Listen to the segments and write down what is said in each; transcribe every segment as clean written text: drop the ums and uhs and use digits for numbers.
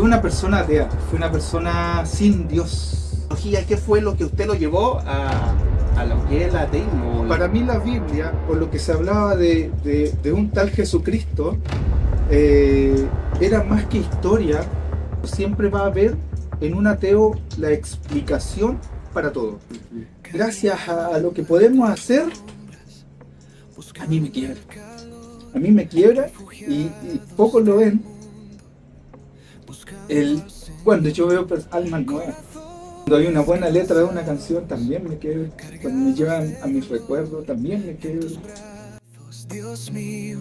una persona atea, fui una persona sin Dios. ¿Qué fue lo que usted lo llevó a lo que es el ateísmo? Para mí la Biblia, por lo que se hablaba de un tal Jesucristo, era más que historia. Siempre va a haber en un ateo la explicación para todo. Gracias a lo que podemos hacer, a mí me quiebra. A mí me quiebra y pocos lo ven. Cuando yo veo almas nuevas, cuando hay una buena letra de una canción, también me quiebra. Cuando me llevan a mis recuerdos, también me quiebra. Dios mío,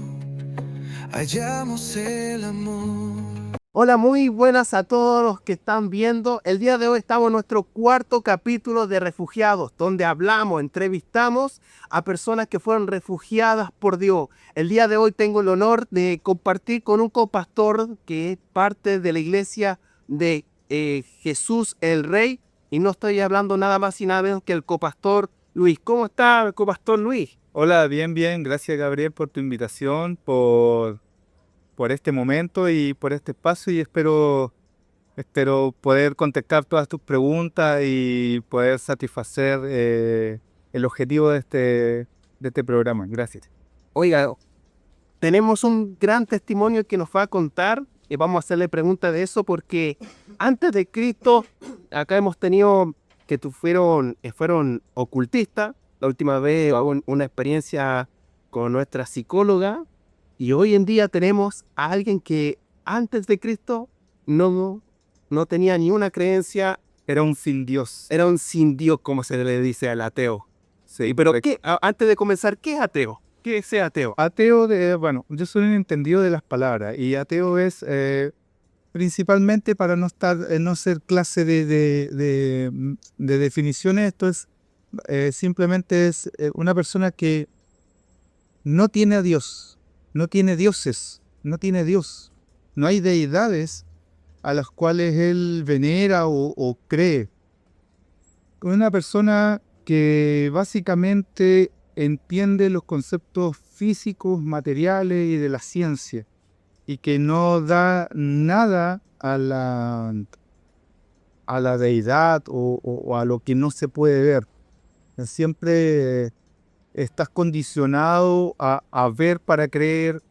hallamos el amor. Hola, muy buenas a todos los que están viendo. El día de hoy estamos en nuestro cuarto capítulo de Refugiados, donde entrevistamos a personas que fueron refugiadas por Dios. El día de hoy tengo el honor de compartir con un copastor que es parte de la iglesia de Jesús el Rey. Y no estoy hablando nada más y nada menos que el copastor Luis. ¿Cómo está el copastor Luis? Hola, bien, bien. Gracias, Gabriel, por tu invitación, por este momento y por este espacio y espero poder contestar todas tus preguntas y poder satisfacer el objetivo de este programa. Gracias. Oiga, tenemos un gran testimonio que nos va a contar y vamos a hacerle preguntas de eso porque antes de Cristo, acá hemos tenido que fueron ocultistas. La última vez hago una experiencia con nuestra psicóloga y hoy en día tenemos a alguien que antes de Cristo no tenía ni una creencia, Era un sin Dios. era un sin Dios, como se le dice al ateo. Sí, Pero correcto. antes de comenzar, ¿qué es ateo? ¿Qué es ser ateo? Ateo, bueno, yo soy un entendido de las palabras y ateo es principalmente para no ser clase de definiciones. Esto es simplemente es una persona que no tiene a Dios, no tiene dioses, no tiene Dios. No hay deidades a las cuales él venera o cree. Una persona que básicamente entiende los conceptos físicos, materiales y de la ciencia y que no da nada a la deidad o a lo que no se puede ver. Siempre estás condicionado a ver para creer,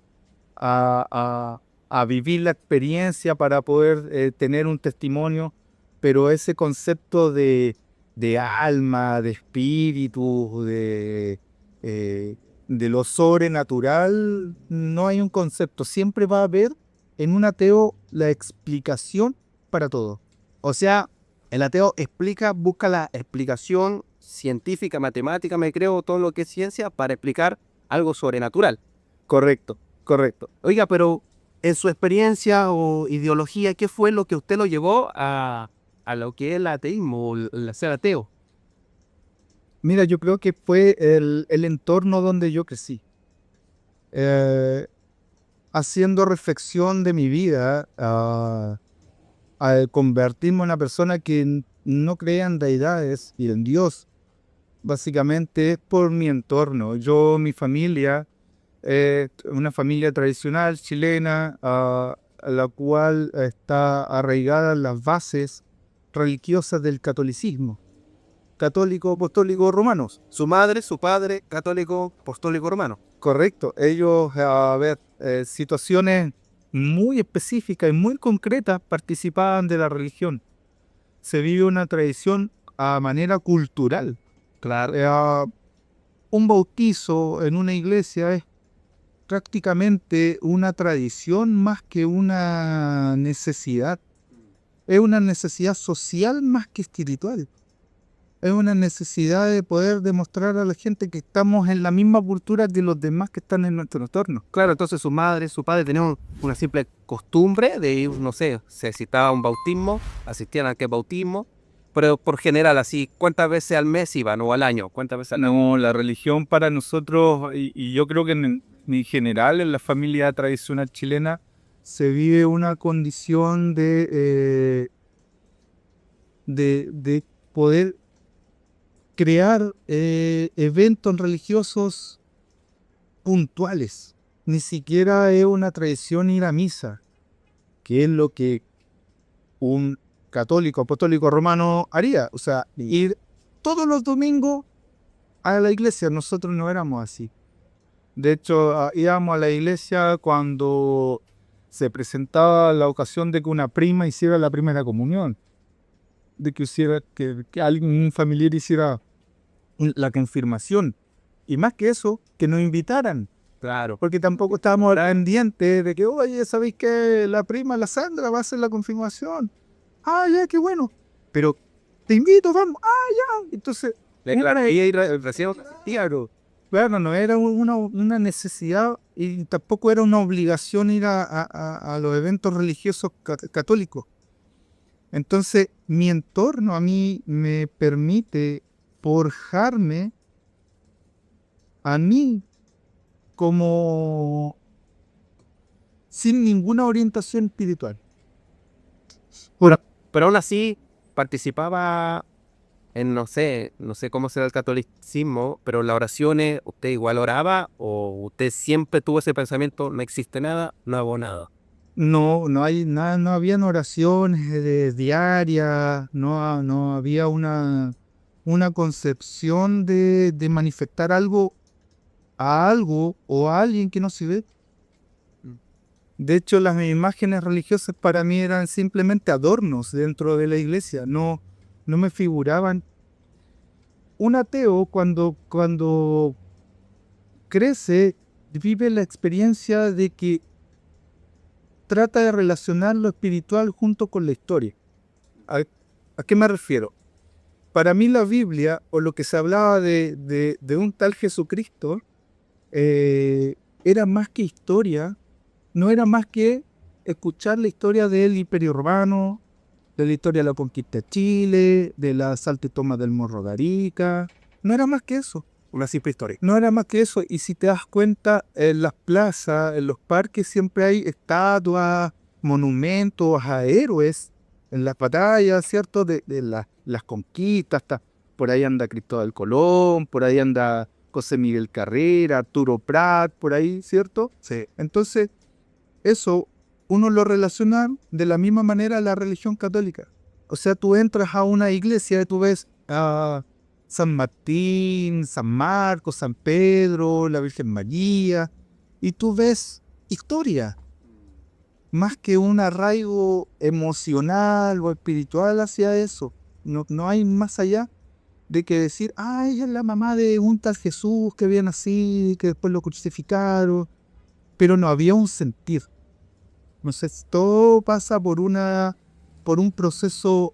a vivir la experiencia para poder tener un testimonio, pero ese concepto de alma, de espíritu, de lo sobrenatural, no hay un concepto. Siempre va a haber en un ateo la explicación para todo. O sea, el ateo busca la explicación científica, matemática, me creo, todo lo que es ciencia, para explicar algo sobrenatural. Correcto, correcto. Oiga, pero en su experiencia o ideología, ¿qué fue lo que usted lo llevó a lo que es el ateísmo o el ser ateo? Mira, yo creo que fue el entorno donde yo crecí. Haciendo reflexión de mi vida, al convertirme en una persona que no creía en deidades y en Dios, básicamente es por mi entorno. Mi familia, una familia tradicional chilena, a la cual está arraigada en las bases religiosas del catolicismo. Católico, apostólico, romanos. Su madre, su padre, católico, apostólico romano. Correcto. Ellos, a ver, situaciones muy específicas y muy concretas participaban de la religión. Se vive una tradición a manera cultural. Claro. Un bautizo en una iglesia es prácticamente una tradición más que una necesidad. Es una necesidad social más que espiritual. Es una necesidad de poder demostrar a la gente que estamos en la misma cultura de los demás que están en nuestro entorno. Claro, entonces su madre, su padre tenían una simple costumbre de ir, no sé, se citaba un bautismo, asistían a aquel bautismo, pero por general así, ¿cuántas veces al mes iban o al año? ¿Cuántas veces al año? No, la religión para nosotros, y yo creo que en general en la familia tradicional chilena, se vive una condición de poder crear eventos religiosos puntuales. Ni siquiera es una tradición ir a misa, que es lo que un católico apostólico romano haría. O sea, ir todos los domingos a la iglesia. Nosotros no éramos así. De hecho, íbamos a la iglesia cuando se presentaba la ocasión de que una prima hiciera la primera comunión, de que alguien, un familiar hiciera la confirmación. Y más que eso, que nos invitaran. Claro. Porque tampoco estábamos pendientes de que, oye, ¿sabéis que la prima, la Sandra, va a hacer la confirmación? Ah, ya, qué bueno. Pero te invito, vamos. Ah, ya. Entonces, Recién claro, no era una necesidad y tampoco era una obligación ir a los eventos religiosos católicos. Entonces, mi entorno a mí me permite forjarme a mí como sin ninguna orientación espiritual. Pero aún así participaba en, no sé cómo será el catolicismo, pero en las oraciones, ¿usted igual oraba o usted siempre tuvo ese pensamiento, no existe nada, no hago nada? No hay nada, no habían oraciones diarias, no había una concepción de manifestar algo a algo o a alguien que no se ve. De hecho, las imágenes religiosas para mí eran simplemente adornos dentro de la iglesia, no me figuraban. Un ateo cuando crece, vive la experiencia de que trata de relacionar lo espiritual junto con la historia. ¿A qué me refiero? Para mí la Biblia, o lo que se hablaba de un tal Jesucristo, era más que historia, no era más que escuchar la historia del Imperio Romano, de la historia de la conquista de Chile, del asalto y toma del Morro de Arica. No era más que eso. Una simple historia. No era más que eso. Y si te das cuenta, en las plazas, en los parques, siempre hay estatuas, monumentos a héroes en las batallas, ¿cierto? De las conquistas. Por ahí anda Cristóbal Colón, por ahí anda José Miguel Carrera, Arturo Prat, por ahí, ¿cierto? Sí. Entonces, eso uno lo relaciona de la misma manera a la religión católica. O sea, tú entras a una iglesia y tú ves a San Martín, San Marcos, San Pedro, la Virgen María, y tú ves historia, más que un arraigo emocional o espiritual hacia eso. No hay más allá de que decir, ella es la mamá de un tal Jesús que había nacido y que después lo crucificaron, pero no había un sentir. Entonces, todo pasa por un proceso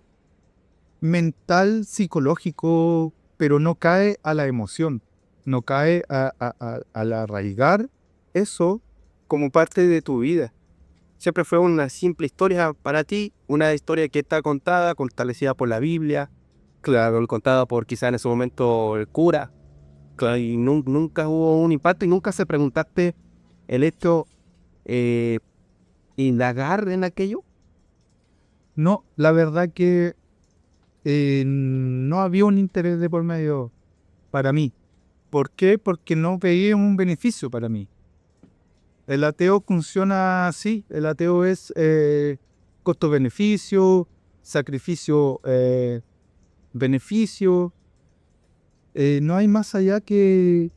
mental, psicológico, pero no cae a la emoción, no cae al arraigar eso como parte de tu vida. Siempre fue una simple historia para ti, una historia que está contada, fortalecida por la Biblia, claro, contada por quizá en ese momento el cura, claro, y nunca hubo un impacto y nunca se preguntaste el hecho, indagar en aquello. No, la verdad que no había un interés de por medio para mí. ¿Por qué? Porque no veía un beneficio para mí. El ateo funciona así. El ateo es costo-beneficio, sacrificio-beneficio. No hay más allá que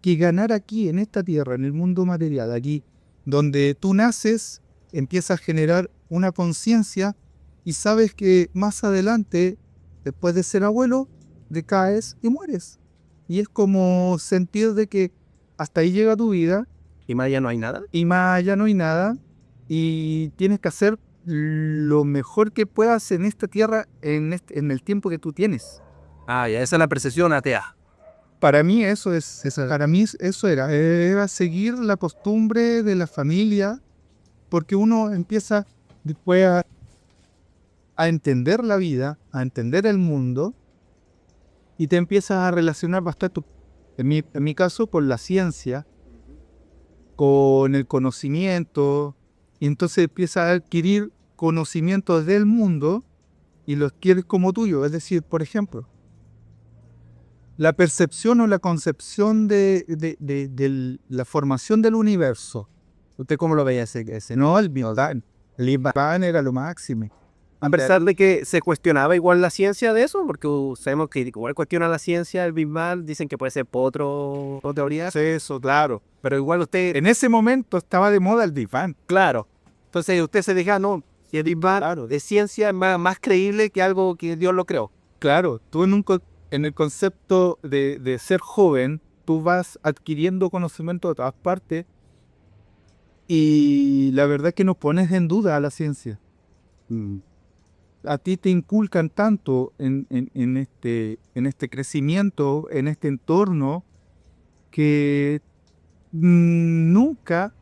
ganar aquí, en esta tierra, en el mundo material. Aquí, donde tú naces, empiezas a generar una conciencia y sabes que más adelante, después de ser abuelo, decaes y mueres. Y es como sentir de que hasta ahí llega tu vida. ¿Y más allá no hay nada? Y más allá no hay nada. Y tienes que hacer lo mejor que puedas en esta tierra, en el tiempo que tú tienes. Ya, esa es la percepción atea. Para mí eso era seguir la costumbre de la familia, porque uno empieza después a entender la vida, a entender el mundo, y te empiezas a relacionar bastante, en mi caso, con la ciencia, con el conocimiento, y entonces empiezas a adquirir conocimientos del mundo y los quieres como tuyo. Es decir, por ejemplo, la percepción o la concepción de la formación del universo. ¿Usted cómo lo veía ese? No, el Big Bang. El Big Bang era lo máximo. A pesar de que se cuestionaba igual la ciencia de eso, porque sabemos que igual cuestionan la ciencia, el Big Bang, dicen que puede ser por otra teoría, Eso, claro. pero igual usted, En ese momento estaba de moda el Big Bang. claro. Entonces usted se deja, no, si el Big Bang de ciencia es más creíble que algo que Dios lo creó. Claro, tú en el concepto de ser joven, tú vas adquiriendo conocimiento de todas partes y la verdad es que no pones en duda a la ciencia. A ti te inculcan tanto en este crecimiento, en este entorno, que nunca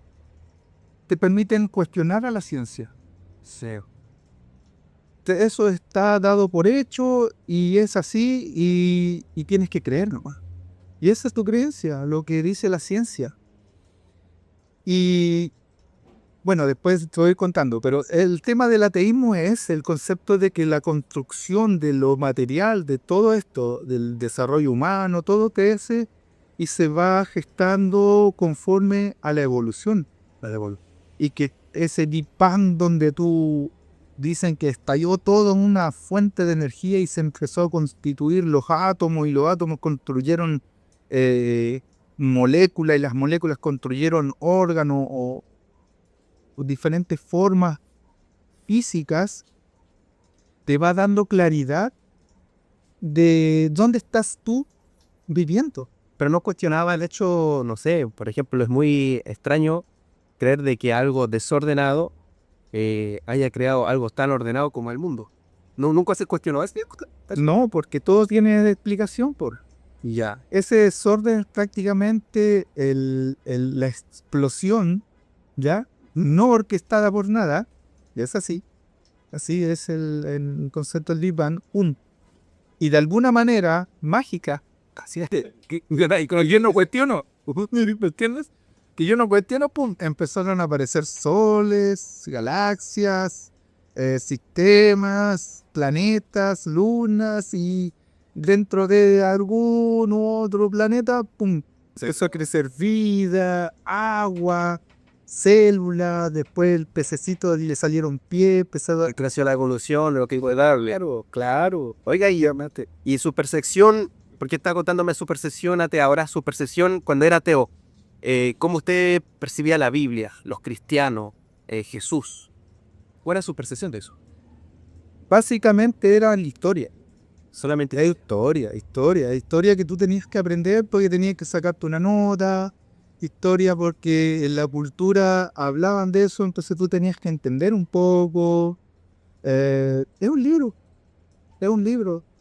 te permiten cuestionar a la ciencia. Sí. Eso está dado por hecho y es así y tienes que creer nomás. Y esa es tu creencia, lo que dice la ciencia. Y bueno, después te voy contando, pero el tema del ateísmo es el concepto de que la construcción de lo material, de todo esto, del desarrollo humano, todo crece y se va gestando conforme a la evolución. Y que ese Big Bang donde tú dicen que estalló todo en una fuente de energía y se empezó a constituir los átomos y los átomos construyeron moléculas y las moléculas construyeron órganos o diferentes formas físicas, te va dando claridad de dónde estás tú viviendo. Pero no cuestionaba el hecho, no sé, por ejemplo, es muy extraño creer de que algo desordenado haya creado algo tan ordenado como el mundo. No, nunca se cuestionó eso. No, porque todo tiene explicación por. Ya. Ese desorden es prácticamente la explosión, ¿ya? No orquestada por nada, es así. Así es el concepto del Big Bang, y de alguna manera mágica, así es, que yo no cuestiono, ¿me entiendes? Que yo no cuestiono, pum, empezaron a aparecer soles, galaxias, sistemas, planetas, lunas, y dentro de algún otro planeta, pum, empezó a crecer vida, agua, células, después el pececito le salieron pies, Creció la evolución, lo que puede darle. Claro, claro. Oiga, y su percepción, porque está contándome su percepción ateo, ahora su percepción cuando era ateo, ¿cómo usted percibía la Biblia, los cristianos, Jesús? ¿Cuál era su percepción de eso? Básicamente era la historia. Solamente Historia que tú tenías que aprender porque tenías que sacarte una nota, historia porque en la cultura hablaban de eso, entonces tú tenías que entender un poco. Es un libro,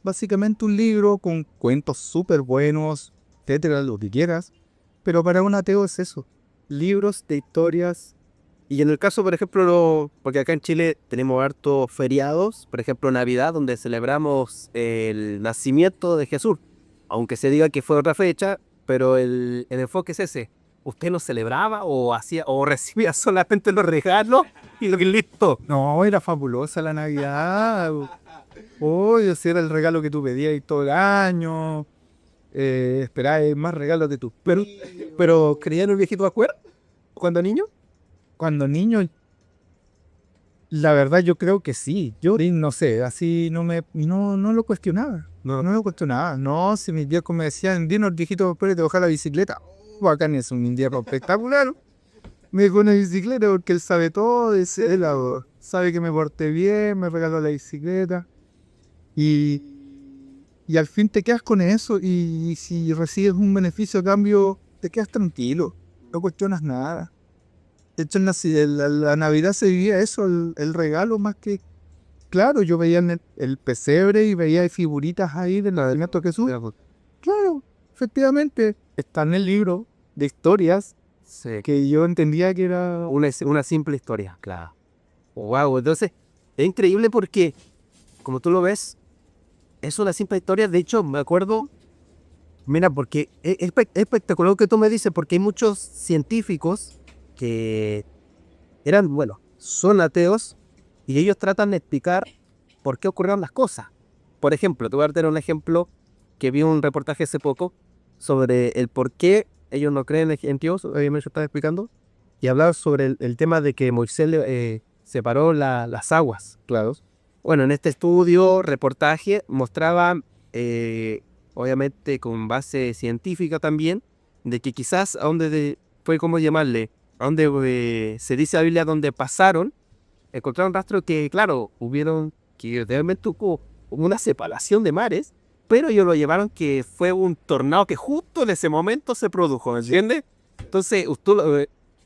básicamente un libro con cuentos súper buenos, etcétera, lo que quieras, pero para un ateo es eso, libros de historias. Y en el caso, por ejemplo, porque acá en Chile tenemos hartos feriados, por ejemplo Navidad, donde celebramos el nacimiento de Jesús, aunque se diga que fue otra fecha, pero el enfoque es ese. ¿Usted lo celebraba o hacía o recibía solamente los regalos y listo? No, era fabulosa la Navidad. Oye, ese era el regalo que tú pedías y todo el año. Esperabas más regalos de tú. Pero ¿creía en el viejito Pascuero cuando niño? Cuando niño, la verdad yo creo que sí. Yo no sé, así no lo cuestionaba. No lo cuestionaba. No, si mis viejos me decían, dinos viejito Pascuero, te bajar la bicicleta. Bacán, es un invierno espectacular. Me dejó una bicicleta porque él sabe todo, él sabe que me porté bien, me regaló la bicicleta. Y al fin te quedas con eso y si recibes un beneficio a cambio, te quedas tranquilo, no cuestionas nada. De hecho, en la Navidad se vivía eso, el regalo más que. Claro, yo veía en el pesebre y veía figuritas ahí del nacimiento de Jesús. Claro, efectivamente, está en el libro de historias que yo entendía que era. Una simple historia, claro. Wow, entonces es increíble porque, como tú lo ves, es una simple historia. De hecho, me acuerdo, mira, porque es espectacular lo que tú me dices, porque hay muchos científicos que son ateos y ellos tratan de explicar por qué ocurrieron las cosas. Por ejemplo, te voy a dar un ejemplo que vi un reportaje hace poco sobre el por qué ellos no creen en Dios, me estaba explicando, y hablaba sobre el tema de que Moisés separó las aguas, claro, Bueno, en este estudio, reportaje, mostraba, obviamente con base científica también, de que quizás a donde fue como llamarle, a donde se dice la Biblia, donde pasaron, encontraron rastros que, claro, que realmente hubo una separación de mares, pero ellos lo llevaron que fue un tornado que justo en ese momento se produjo, ¿me entiendes? Entonces,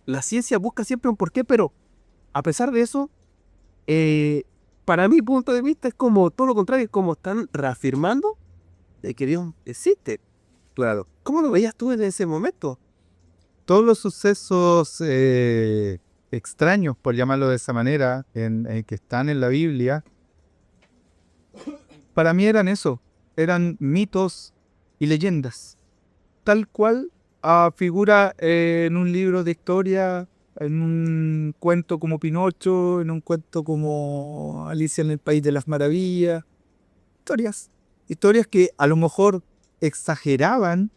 la ciencia busca siempre un porqué, pero a pesar de eso, para mi punto de vista es como todo lo contrario, es como están reafirmando de que Dios existe. Claro. ¿Cómo lo veías tú en ese momento? Todos los sucesos extraños, por llamarlo de esa manera, que están en la Biblia, para mí eran eso, eran mitos y leyendas. Tal cual figura en un libro de historia, en un cuento como Pinocho, en un cuento como Alicia en el País de las Maravillas. Historias que a lo mejor exageraban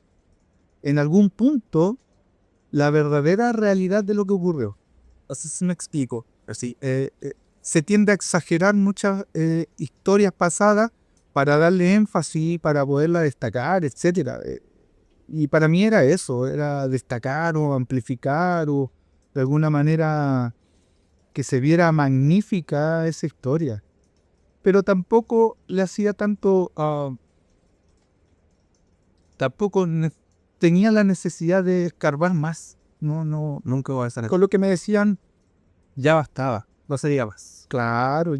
en algún punto la verdadera realidad de lo que ocurrió. No sé si me explico. Así. Se tiende a exagerar muchas historias pasadas para darle énfasis, para poderla destacar, etcétera. Y para mí era eso, era destacar o amplificar o de alguna manera que se viera magnífica esa historia. Pero tampoco le hacía tanto, tenía la necesidad de escarbar más. Nunca voy a estar Con lo que me decían, Ya bastaba, no se diga más. claro,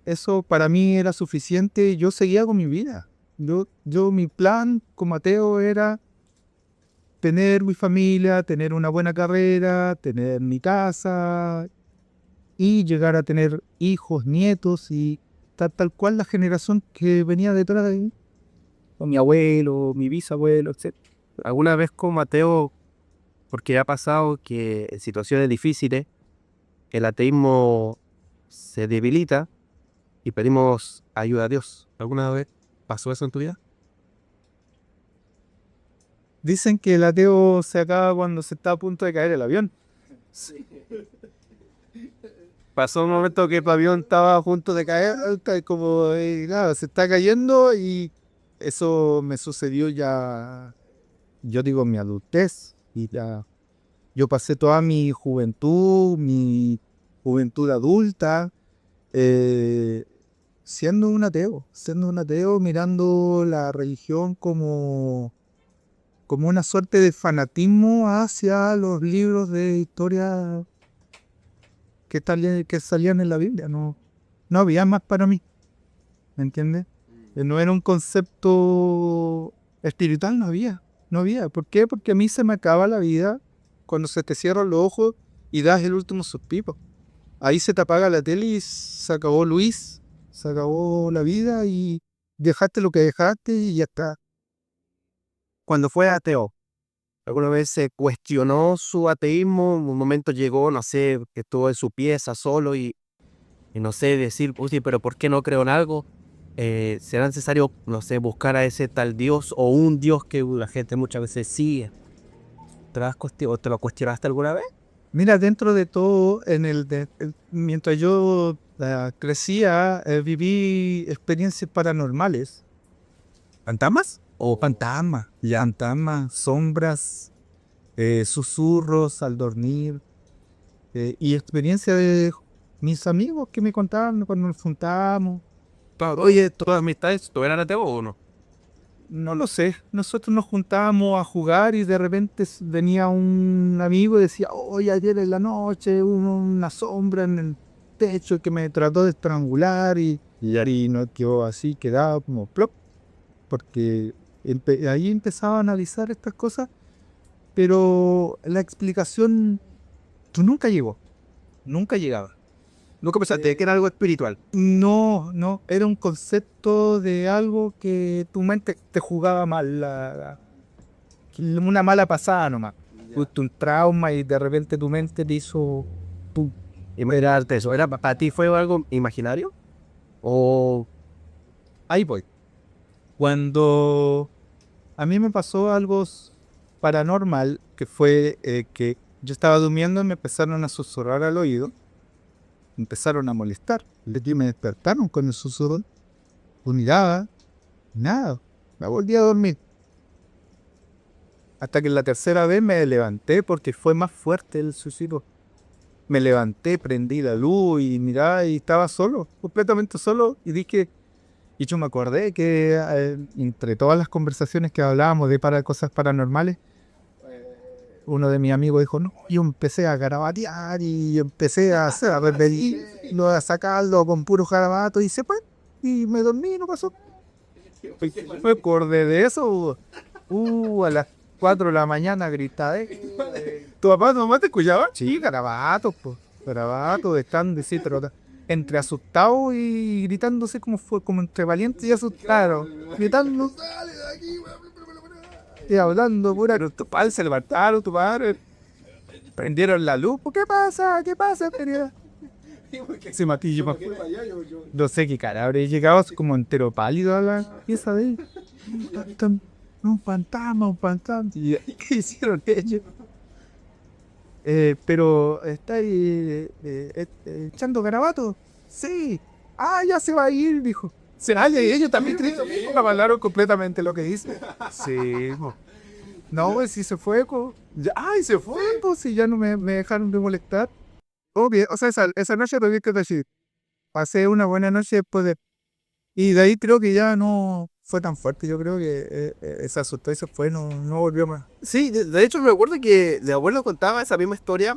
eso para mí era suficiente, yo seguía con mi vida. Mi plan como ateo era tener mi familia, tener una buena carrera, tener mi casa y llegar a tener hijos, nietos y tal cual la generación que venía detrás de mí, o mi abuelo, mi bisabuelo, etc. ¿Alguna vez como Mateo, porque ha pasado que en situaciones difíciles el ateísmo se debilita y pedimos ayuda a Dios? ¿Alguna vez pasó eso en tu vida? Dicen que el ateo se acaba cuando se está a punto de caer el avión. Pasó un momento que el avión estaba a punto de caer. Como claro, se está cayendo y eso me sucedió ya, yo digo, en mi adultez. Y ya, yo pasé toda mi juventud adulta, siendo un ateo, mirando la religión como una suerte de fanatismo hacia los libros de historia que salían en la Biblia. No había más para mí, ¿me entiendes? No era un concepto espiritual, no había. ¿Por qué? Porque a mí se me acaba la vida cuando se te cierran los ojos y das el último suspiro. Ahí se te apaga la tele y se acabó Luis, se acabó la vida y dejaste lo que dejaste y ya está. Cuando fue ateo, ¿alguna vez se cuestionó su ateísmo? Un momento llegó, no sé, que estuvo en su pieza solo y no sé, decir, oye, pero ¿por qué no creo en algo? ¿Será necesario, no sé, buscar a ese tal Dios o un Dios que la gente muchas veces sigue? ¿Te lo cuestionaste alguna vez? Mira, dentro de todo, mientras yo crecía, viví experiencias paranormales. ¿Fantasmas? Fantasmas, sombras, susurros al dormir, y experiencia de mis amigos que me contaban cuando nos juntábamos. Oye, ¿todas amistades, tú eran ateo o no? No lo sé, nosotros nos juntábamos a jugar y de repente venía un amigo y decía, oye, ayer en la noche hubo una sombra en el techo que me trató de estrangular y no quedó así, quedaba como plop, porque ahí empezaba a analizar estas cosas, pero la explicación nunca llegaba. Nunca pensaste que era algo espiritual. No, era un concepto de algo que tu mente te jugaba mal, una mala pasada nomás. Justo un trauma y de repente tu mente te hizo pum. Imaginarte eso. ¿Para ti fue algo imaginario? ¿O Ahí voy. Cuando a mí me pasó algo paranormal, que fue que yo estaba durmiendo y me empezaron a susurrar al oído, me empezaron a molestar. Y me despertaron con el susurro. Miraba, nada, me volví a dormir. Hasta que la tercera vez me levanté porque fue más fuerte el susurro. Me levanté, prendí la luz y miraba y estaba solo, completamente solo. Y dije, y yo me acordé que entre todas las conversaciones que hablábamos de cosas paranormales, uno de mis amigos dijo, no, yo empecé a garabatear y empecé a hacer, a repetirlo, a sacarlo con puro garabato y se fue. Y me dormí y no pasó. Me acordé de eso. A las 4 de la mañana grité. ¿Tu papá, tu mamá te escuchaba? Sí, garabatos, pues. Garabatos, están de citro, entre asustado y gritándose como fue, como entre valiente y asustado. Gritando, sale de aquí, y hablando pura. Pero tu padre se levantaron, tu padre. Prendieron la luz. ¿Qué pasa? ¿Qué pasa, querida? Se matillo para afuera. No sé qué cara, habré llegado así como entero pálido a la pieza de él. Un fantasma, un fantasma. ¿Y qué hicieron ellos? Pero está ahí echando garabatos. Sí. Ah, ya se va a ir, dijo. Se vaya y ellos también hablaron completamente lo que dice. Sí, po. No, pues si se fue, ay, se fue, pues si ya no me dejaron de molestar. Obvio, o sea, esa noche lo vi que decir. Pasé una buena noche después de. Y de ahí creo que ya no fue tan fuerte. Yo creo que se asustó y se fue, no volvió más. Sí, de hecho me acuerdo que de abuelo contaba esa misma historia,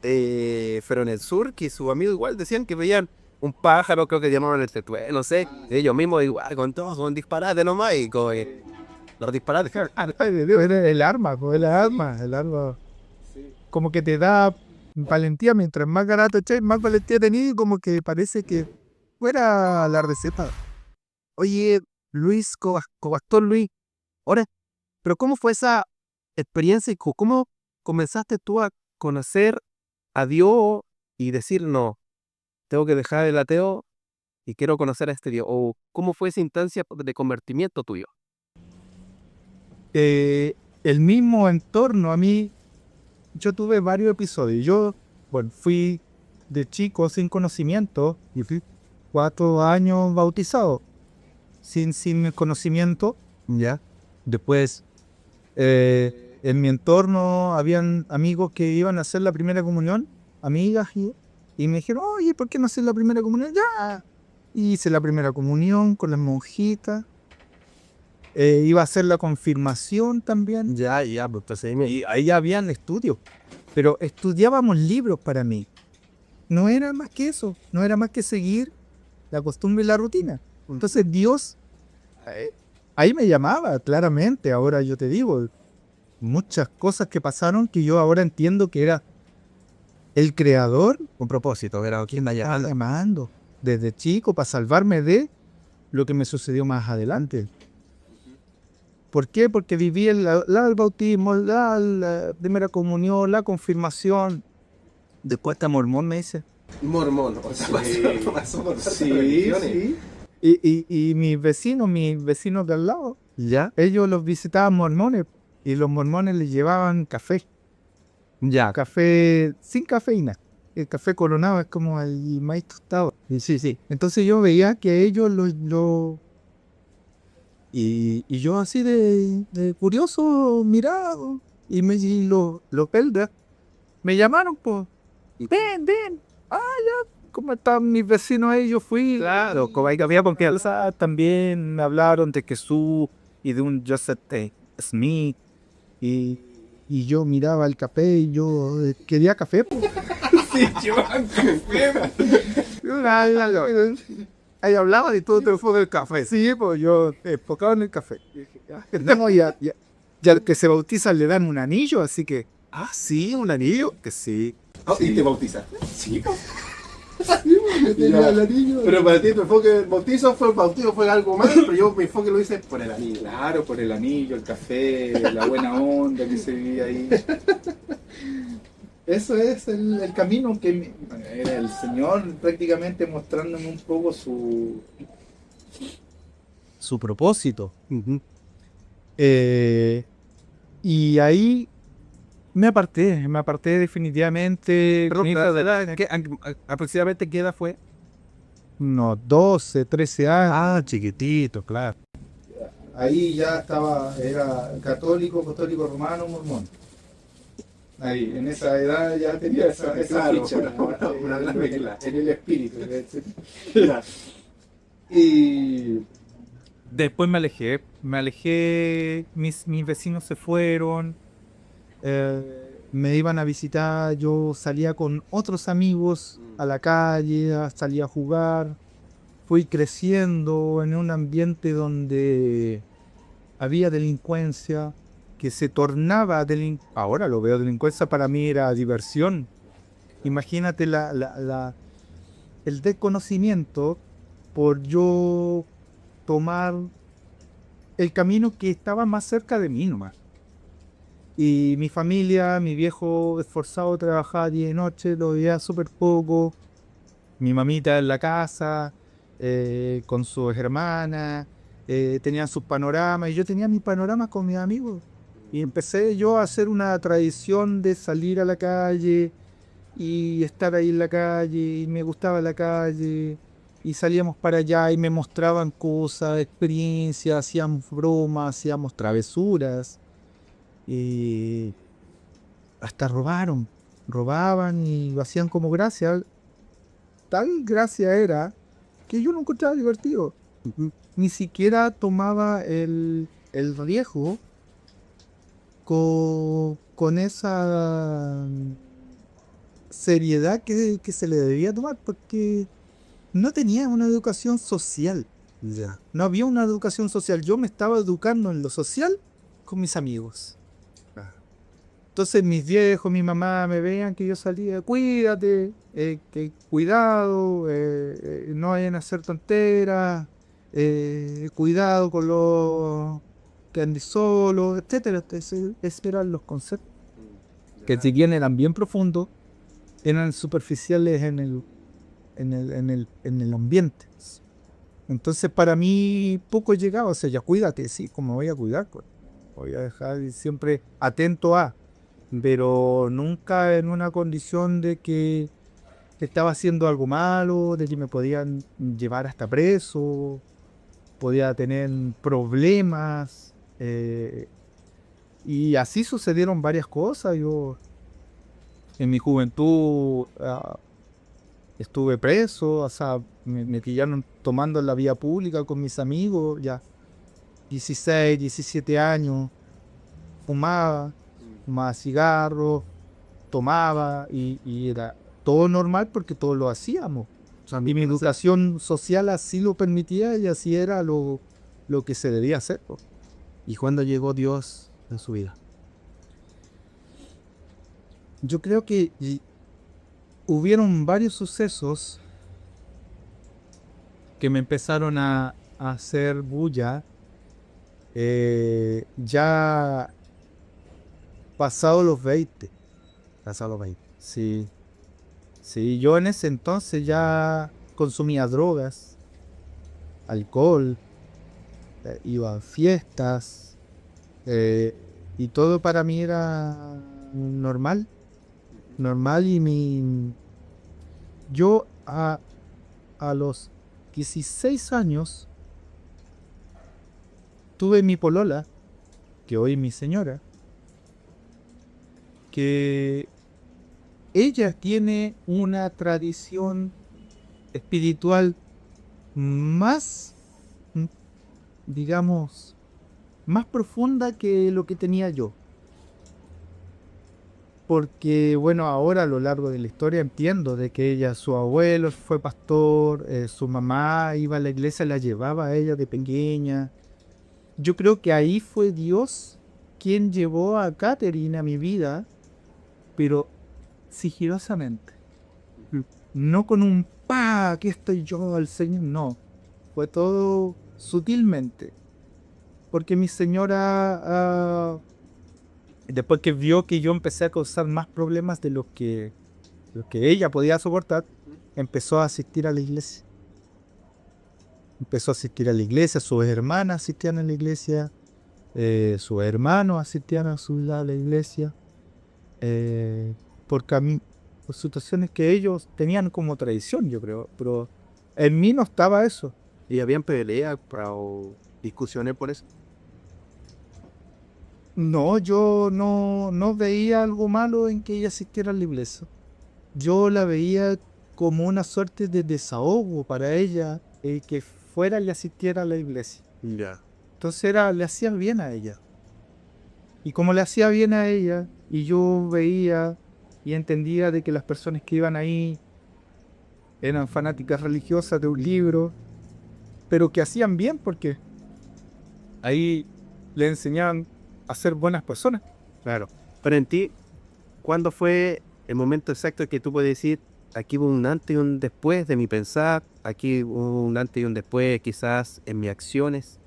pero en el sur, que sus amigos igual decían que veían un pájaro, creo que llamaban el tetué, no sé, ellos mismos igual, con todos, con disparate nomás, y con los disparates. Ay, de Dios, era el arma, pues el arma. Como que te da valentía, mientras más garato echáis, más valentía tenías, y como que parece que fuera la receta. Oye, Luis, Cobastor Luis, ahora, pero ¿cómo fue esa experiencia y cómo comenzaste tú a conocer a Dios y decir, no, tengo que dejar el ateo y quiero conocer a este Dios? ¿O cómo fue esa instancia de convertimiento tuyo? El mismo entorno, a mí, yo tuve varios episodios. Yo, bueno, fui de chico sin conocimiento y fui 4 años bautizado, sin conocimiento, ¿ya? Después, en mi entorno habían amigos que iban a hacer la primera comunión, amigas, y me dijeron, oye, ¿por qué no hacer la primera comunión? Ya. Y hice la primera comunión con las monjitas. Iba a hacer la confirmación también. Ya, pues entonces Y ahí habían estudios. Pero estudiábamos libros para mí. No era más que eso. No era más que seguir la costumbre y la rutina. Entonces Dios, ahí me llamaba, claramente. Ahora yo te digo, muchas cosas que pasaron que yo ahora entiendo que era el creador. con propósito, era quien me Estaba haya. llamando desde chico para salvarme de lo que me sucedió más adelante. ¿Por qué? Porque viví el bautismo, la primera comunión, la confirmación. Después hasta mormón me dice. Mormón, o sea, pasó por tantas Sí, religiones. sí. Y mis vecinos de al lado, ¿Ya? ellos los visitaban mormones y los mormones les llevaban café. Ya. Café sin cafeína. El café Coronado es como el maíz tostado. Sí. Entonces yo veía que ellos y yo así de curioso miraba y los belgas me llamaron pues. Ven. Ah, ya. ¿Cómo están mis vecinos ahí? Yo fui. Claro, como ahí había confianza. También me hablaron de Jesús y de un Joseph Smith. Y yo miraba el café y yo quería café. Pues. Sí, llevaban café. Ahí hablaba y todo te fue del café. Sí, pues yo enfocado en el café. No, ya que se bautizan le dan un anillo, así que. Ah, sí, un anillo. Que sí. Oh, ¿y te bautizaste? Sí, tenía el anillo. Pero para ti tu enfoque del bautizo fue algo más, pero yo mi enfoque lo hice por el anillo. Claro, por el anillo, el café, la buena onda que se vivía ahí. Eso es el camino que era el Señor prácticamente mostrándome un poco su propósito. Y ahí me aparté definitivamente. Perdón, ¿aproximadamente qué edad fue? unos 12, 13 años. Ah, chiquitito, claro. Ahí ya era católico, apostólico romano, mormón. Ahí, en esa edad ya tenía esa Claro, ficha, una gran mezcla. en el espíritu. Ya. Y Después me alejé, mis vecinos se fueron, me iban a visitar, yo salía con otros amigos a la calle, salía a jugar, fui creciendo en un ambiente donde había delincuencia, que se tornaba ahora lo veo delincuencia, para mí era diversión. Imagínate el desconocimiento por yo tomar el camino que estaba más cerca de mí nomás. Y mi familia, mi viejo esforzado trabajaba día y noche, lo veía súper poco. Mi mamita en la casa, con sus hermanas, tenían sus panoramas y yo tenía mis panoramas con mis amigos. Y empecé yo a hacer una tradición de salir a la calle y estar ahí en la calle, y me gustaba la calle, y salíamos para allá y me mostraban cosas, experiencias, hacíamos bromas, hacíamos travesuras, y hasta robaban y lo hacían como gracia. Tal gracia era que yo lo encontraba divertido. Ni siquiera tomaba el riesgo con esa seriedad que se le debía tomar, porque no tenía una educación social. Ya. No había una educación social. Yo me estaba educando en lo social con mis amigos. Entonces mis viejos, mi mamá me veían que yo salía, cuídate, que cuidado, no vayan a hacer tonteras, cuidado con los que andes solo, etcétera. Esos eran los conceptos, que si bien eran bien profundos, eran superficiales en el ambiente. Entonces para mí poco llegaba, o sea, ya cuídate, sí, como voy a cuidar, pues, voy a dejar siempre atento pero nunca en una condición de que estaba haciendo algo malo, de que me podían llevar hasta preso, podía tener problemas, y así sucedieron varias cosas. Yo en mi juventud estuve preso, o sea, me pillaron tomando en la vía pública con mis amigos, ya 16, 17 años, fumaba cigarros, tomaba, y era todo normal porque todos lo hacíamos. O sea, Y mi educación social así lo permitía y así era lo que se debía hacer, po. ¿Y cuándo llegó Dios en su vida? Yo creo que hubieron varios sucesos que me empezaron a hacer bulla, ya pasado los 20. Pasado los 20. Sí, sí, yo en ese entonces ya consumía drogas, alcohol, iba a fiestas, y todo para mí era normal, y yo a los 16 años tuve mi polola, que hoy es mi señora, que ella tiene una tradición espiritual más, digamos, más profunda que lo que tenía yo. Porque, bueno, ahora a lo largo de la historia entiendo de que su abuelo fue pastor, su mamá iba a la iglesia, la llevaba a ella de pequeña. Yo creo que ahí fue Dios quien llevó a Catherine a mi vida, pero sigilosamente. No con un aquí estoy yo, al Señor, no. Fue todo sutilmente. Porque mi señora, después que vio que yo empecé a causar más problemas de lo que ella podía soportar, empezó a asistir a la iglesia. Empezó a asistir a la iglesia, sus hermanas asistían a la iglesia, sus hermanos asistían a la iglesia, por situaciones que ellos tenían como tradición, yo creo, pero En mí no estaba eso. ¿Y habían peleas o discusiones por eso? No, yo no veía algo malo en que ella asistiera a la iglesia. Yo la veía como una suerte de desahogo para ella, que fuera y asistiera a la iglesia. Ya. Entonces le hacía bien a ella. Y como le hacía bien a ella, y yo veía y entendía de que las personas que iban ahí eran fanáticas religiosas de un libro, pero que hacían bien porque ahí le enseñaban a ser buenas personas. Claro. Pero en ti, ¿cuándo fue el momento exacto que tú puedes decir, aquí hubo un antes y un después de mi pensar, aquí hubo un antes y un después quizás en mis acciones,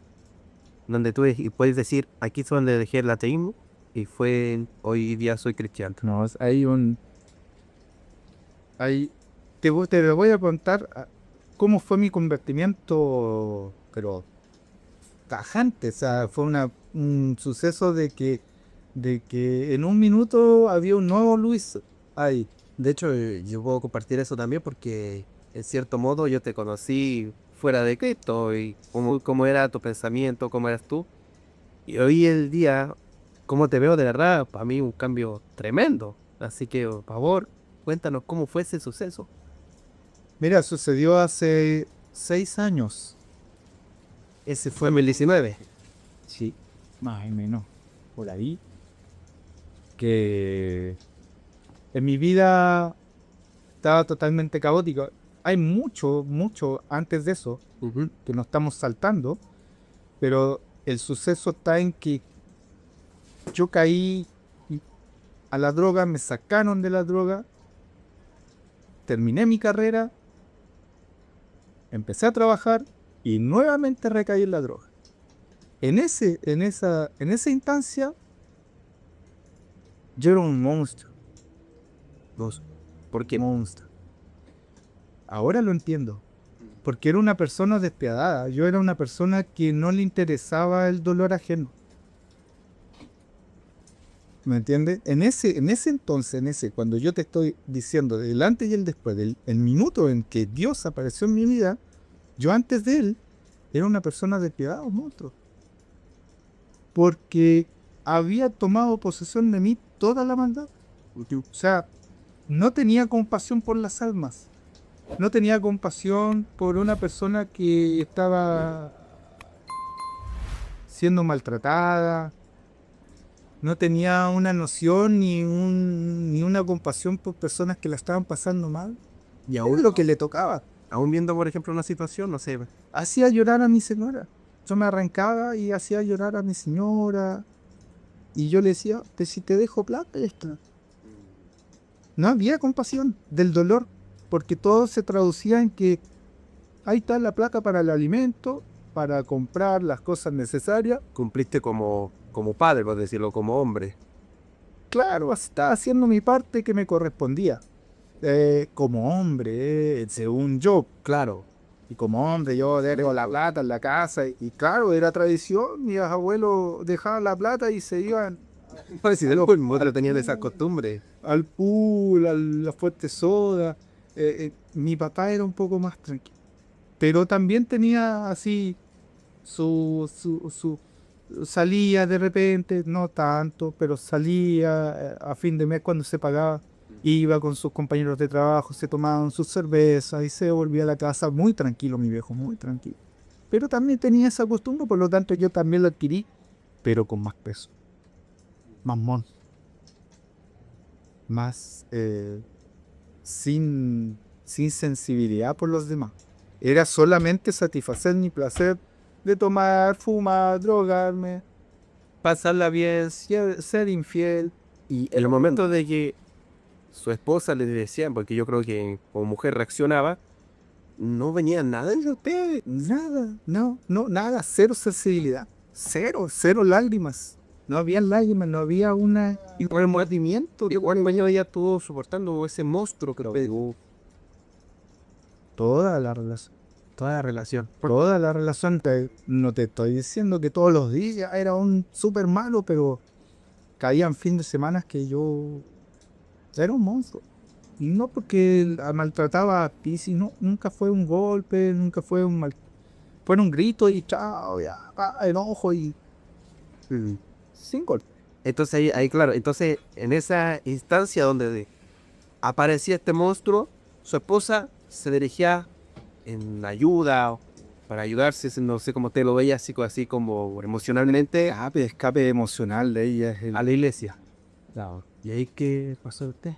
donde tú puedes decir, aquí fue donde dejé el ateísmo y hoy día soy cristiano? No, hay, te lo voy a contar cómo fue mi convertimiento, pero tajante. O sea, fue un suceso de que en un minuto había un nuevo Luis ahí. De hecho, yo puedo compartir eso también porque en cierto modo yo te conocí fuera de Cristo y cómo era tu pensamiento, cómo eras tú. Y hoy el día, cómo te veo de verdad, para mí un cambio tremendo. Así que, por favor, cuéntanos cómo fue ese suceso. Mira, sucedió hace 6 años. Ese fue en 2019. Sí, más o menos. Por ahí. Que en mi vida estaba totalmente caótica. Hay mucho antes de eso que nos estamos saltando, pero el suceso está en que yo caí a la droga, me sacaron de la droga, terminé mi carrera, empecé a trabajar y nuevamente recaí en la droga. En esa instancia, yo era un monstruo. ¿Por qué? Monstruo. Ahora lo entiendo. Porque era una persona despiadada. Yo era una persona que no le interesaba el dolor ajeno. ¿Me entiendes? En ese entonces, cuando yo te estoy diciendo del antes y el después, el minuto en que Dios apareció en mi vida, yo antes de él era una persona despiadada, un monstruo. Porque había tomado posesión de mí toda la maldad. O sea, no tenía compasión por las almas. No tenía compasión por una persona que estaba siendo maltratada. No tenía una noción ni una compasión por personas que la estaban pasando mal. Y Era aún, lo que le tocaba. aún viendo, por ejemplo, una situación, no sé, Hacía llorar a mi señora. Yo me arrancaba y hacía llorar a mi señora. Y yo le decía, si te dejo plata, ya está. No había compasión del dolor, porque todo se traducía en que ahí está la plata para el alimento, para comprar las cosas necesarias. cumpliste como padre, por decirlo, como hombre. Claro, estaba haciendo mi parte que me correspondía. Como hombre, según yo, claro. Y como hombre, yo dejo la plata en la casa. Y claro, era tradición. Mis abuelos dejaban la plata y se iban Pues si de lo tenían esa costumbre. al pool, a la fuerte soda. Mi papá era un poco más tranquilo. Pero también tenía así su salía de repente, no tanto, pero salía a fin de mes cuando se pagaba, iba con sus compañeros de trabajo, se tomaban sus cervezas y se volvía a la casa muy tranquilo, mi viejo, muy tranquilo. Pero también tenía esa costumbre, por lo tanto yo también lo adquirí, pero con más peso, más mon, más sin sensibilidad por los demás. Era solamente satisfacer mi placer de tomar, fumar, drogarme, pasarla bien, ser infiel. Y en el momento de que su esposa le decía, porque yo creo que como mujer reaccionaba, no venía nada entre ustedes. Nada, nada, cero sensibilidad, cero lágrimas. No había lágrimas, no había una... Y por el movimiento, igual baño ella estuvo soportando ese monstruo que lo pegó. Toda la relación. Toda la relación. Toda la relación, no te estoy diciendo que todos los días era un súper malo, pero caían fin de semana que yo era un monstruo. Y no porque maltrataba a Pisi, no, nunca fue un golpe, nunca fue un mal. Fueron gritos y chao, ya, enojo y sin golpe. Entonces claro, entonces en esa instancia donde aparecía este monstruo, su esposa se dirigía en ayuda, para ayudarse, no sé cómo te lo veía, así como emocionalmente Escape emocional de ella es a la iglesia. Claro. ¿Y ahí qué pasó usted?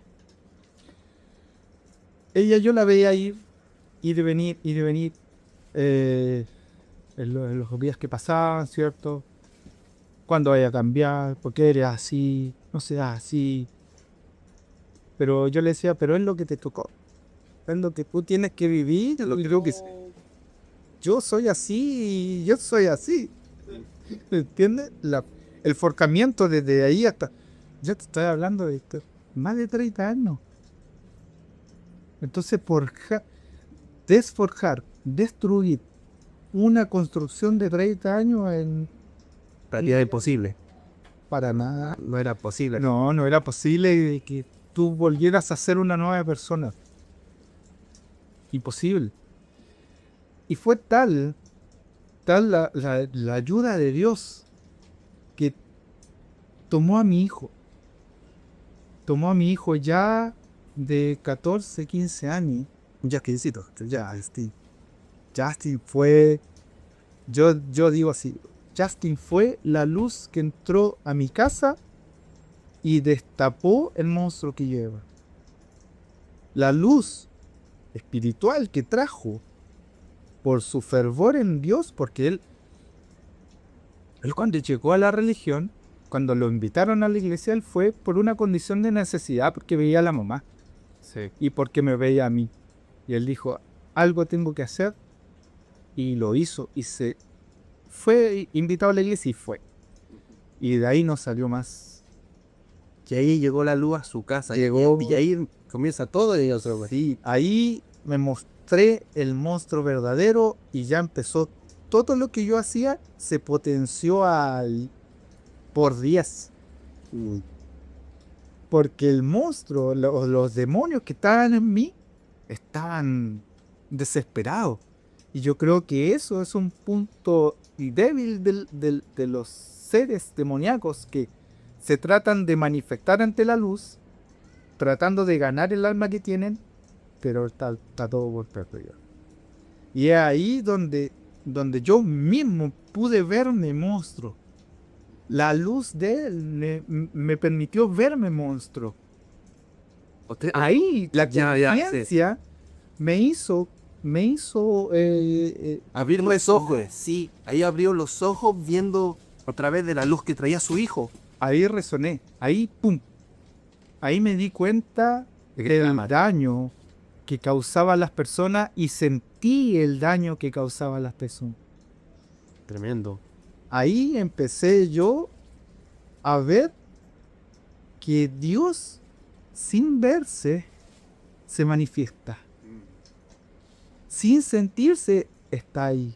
ella yo la veía ir y de venir en los días que pasaban, ¿cierto? Cuándo vaya a cambiar, por qué eres así, no seas así. Pero yo le decía, pero es lo que te tocó, es lo que tú tienes que vivir, lo que creo que yo soy así y yo soy así. ¿Entiendes? El forjamiento desde ahí hasta... Yo te estoy hablando de esto, más de 30 años. Entonces, desforjar, destruir una construcción de 30 años en... Práctica imposible. Para nada. No era posible. No, no era posible de que tú volvieras a ser una nueva persona. Imposible. Y fue tal la ayuda de Dios que tomó a mi hijo. Tomó a mi hijo ya de 14, 15 años. Ya, quincito, ya, Justin fue, yo digo así, Justin fue la luz que entró a mi casa y destapó el monstruo que lleva. La luz espiritual que trajo por su fervor en Dios, porque él cuando llegó a la religión, cuando lo invitaron a la iglesia, él fue por una condición de necesidad, porque veía a la mamá. Sí. Y porque me veía a mí. Y él dijo, algo tengo que hacer, y lo hizo, y se fue invitado a la iglesia y fue. Y de ahí no salió más. Y ahí llegó la luz a su casa. Llegó- Y ahí comienza todo y otra vez. Sí, ahí me mostré el monstruo verdadero y ya empezó. Todo lo que yo hacía se potenció por 10. Porque el monstruo, los demonios que estaban en mí, estaban desesperados. Y yo creo que eso es un punto débil de los seres demoníacos que se tratan de manifestar ante la luz, tratando de ganar el alma que tienen, pero está todo por perder. Y es ahí donde yo mismo pude verme monstruo. La luz de él me permitió verme monstruo. Ahí la Ya, conciencia me hizo abrir los ojos. Sí, ahí abrió los ojos viendo a través de la luz que traía su hijo. ahí resoné, ahí pum, ahí me di cuenta del daño que causaba a las personas y sentí el daño que causaba a las personas. Tremendo. Ahí empecé yo a ver que Dios, sin verse, se manifiesta. Sin sentirse, está ahí.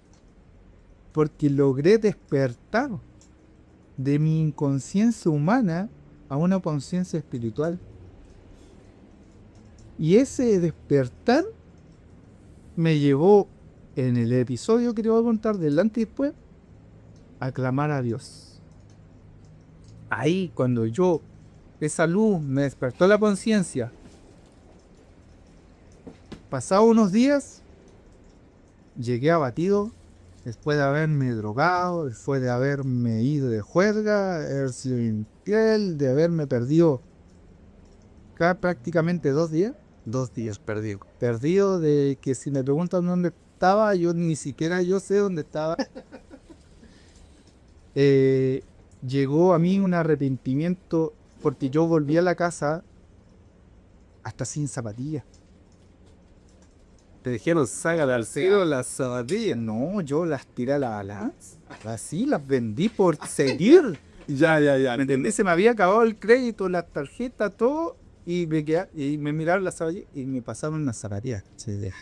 Porque logré despertar de mi inconsciencia humana a una conciencia espiritual. Y ese despertar me llevó, en el episodio que te voy a contar del antes y después, a clamar a Dios. Ahí, cuando esa luz me despertó la conciencia, pasados unos días, llegué abatido, después de haberme drogado, después de haberme ido de juerga, haber sido infiel, de haberme perdido prácticamente 2 días. 2 días perdido. Perdido, de que si me preguntan dónde estaba, yo ni siquiera yo sé dónde estaba. Llegó a mí un arrepentimiento porque yo volví a la casa hasta sin zapatillas. Te dijeron, sácale al cielo las Zapatillas, no, yo las tiré a la balanza. Así las vendí por seguir. Ya. ¿Me entendés? Se me había acabado el crédito, la tarjeta, todo. Y me miraron las zapatillas y me pasaron unas zapatillas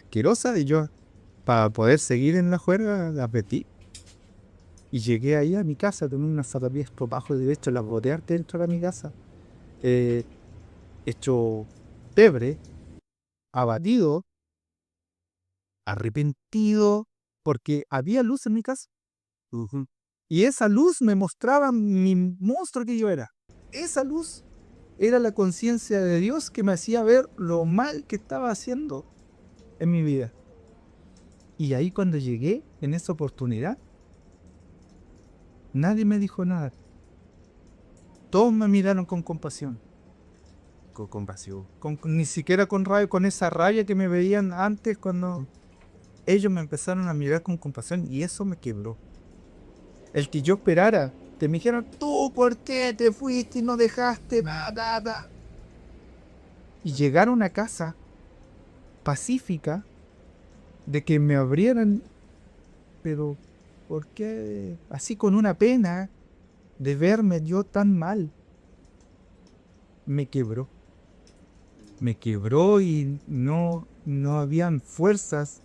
asquerosas. Y yo, para poder seguir en la juerga, las vendí. Y llegué ahí a mi casa, tomé unas zapatillas por bajo de hecho, las boté dentro de mi casa. Hecho pebre. abatido, arrepentido, porque había luz en mi casa. Y esa luz me mostraba mi monstruo que yo era. Esa luz era la conciencia de Dios que me hacía ver lo mal que estaba haciendo en mi vida. Y ahí cuando llegué en esa oportunidad, nadie me dijo nada. Todos me miraron con compasión. Con compasión. Ni siquiera con rabia, con esa rabia que me veían antes cuando ellos me empezaron a mirar con compasión y eso me quebró. El que yo esperara, que me dijeran, tú, ¿por qué te fuiste y no dejaste? Nada. Y llegar a una casa pacífica, de que me abrieran, pero ¿por qué? Así con una pena de verme yo tan mal. Me quebró. Me quebró y no habían fuerzas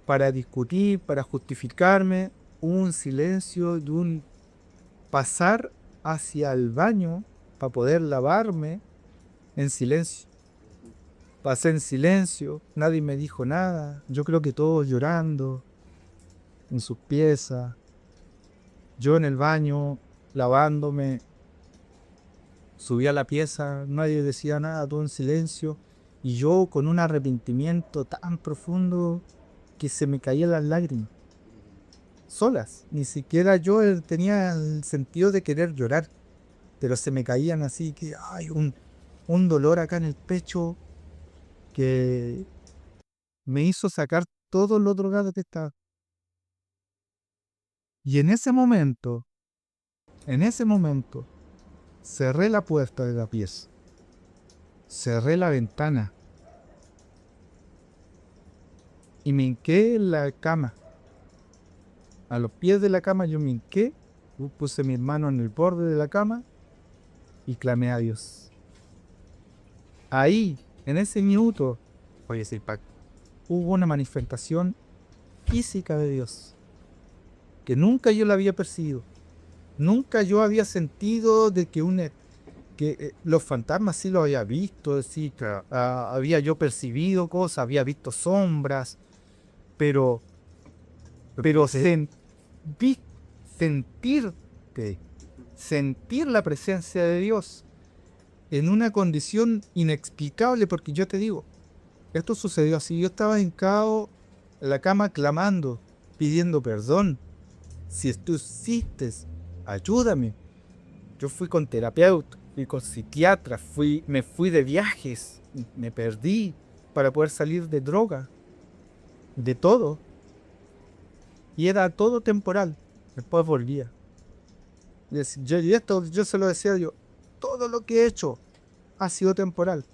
para discutir, para justificarme. Un silencio de un pasar hacia el baño para poder lavarme en silencio. Pasé en silencio, nadie me dijo nada. Yo creo que todos llorando en sus piezas. Yo en el baño, lavándome. Subí a la pieza, nadie decía nada, todo en silencio. Y yo con un arrepentimiento tan profundo que se me caían las lágrimas. Solas. Ni siquiera yo tenía el sentido de querer llorar. Pero se me caían así que hay un dolor acá en el pecho que me hizo sacar todo lo drogado que estaba. Y en ese momento, cerré la puerta de la pieza. Cerré la ventana. Y me hinqué en la cama. A los pies de la cama yo me hinqué, puse mi mano en el borde de la cama y clamé a Dios. Ahí, en ese minuto, Oye, ese impacto. hubo una manifestación física de Dios que nunca yo la había percibido. Nunca yo había sentido de que los fantasmas sí los había visto, sí, había yo percibido cosas, había visto sombras, pero sentir la presencia de Dios en una condición inexplicable, porque yo te digo, esto sucedió así, yo estaba hincado en la cama clamando, pidiendo perdón. Si tú existes, ayúdame. Yo fui con terapeuta, fui con psiquiatra, me fui de viajes, me perdí para poder salir de droga, de todo. Y era todo temporal. Después volvía. Y esto yo se lo decía yo, todo lo que he hecho ha sido temporal.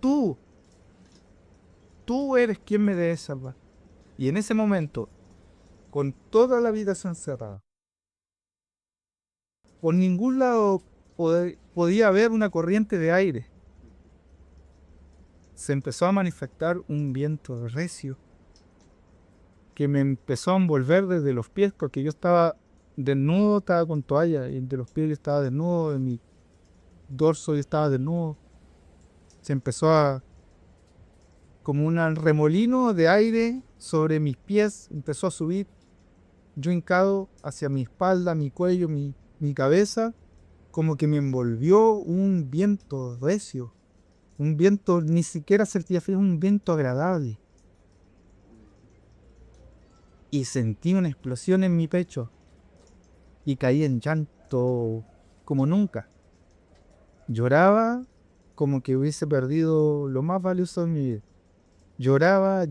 Tú eres quien me debe salvar. Y en ese momento, con toda la habitación cerrada, por ningún lado podía haber una corriente de aire. Se empezó a manifestar un viento recio que me empezó a envolver desde los pies, porque yo estaba desnudo, estaba con toalla, y de los pies yo estaba desnudo, en mi dorso yo estaba desnudo. Se empezó como un remolino de aire sobre mis pies, empezó a subir, yo hincado hacia mi espalda, mi cuello, mi cabeza, como que me envolvió un viento recio, un viento, ni siquiera sentía frío, un viento agradable. Y sentí una explosión en mi pecho y caí en llanto como nunca. Lloraba como que hubiese perdido lo más valioso de mi vida. Lloraba.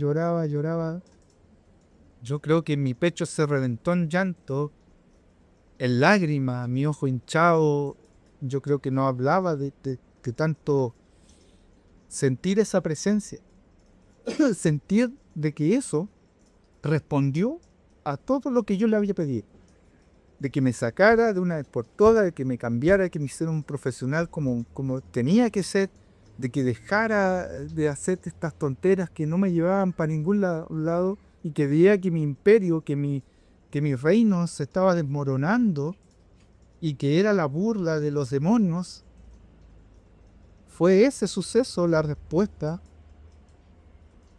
Yo creo que mi pecho se reventó en llanto, en lágrimas, mi ojo hinchado. Yo creo que no hablaba de tanto sentir esa presencia. Sentir de que eso respondió a todo lo que yo le había pedido. De que me sacara de una vez por todas, de que me cambiara, de que me hiciera un profesional como tenía que ser, de que dejara de hacer estas tonteras que no me llevaban para ningún lado y que veía que mi imperio, que mi reino se estaba desmoronando y que era la burla de los demonios. Fue ese suceso la respuesta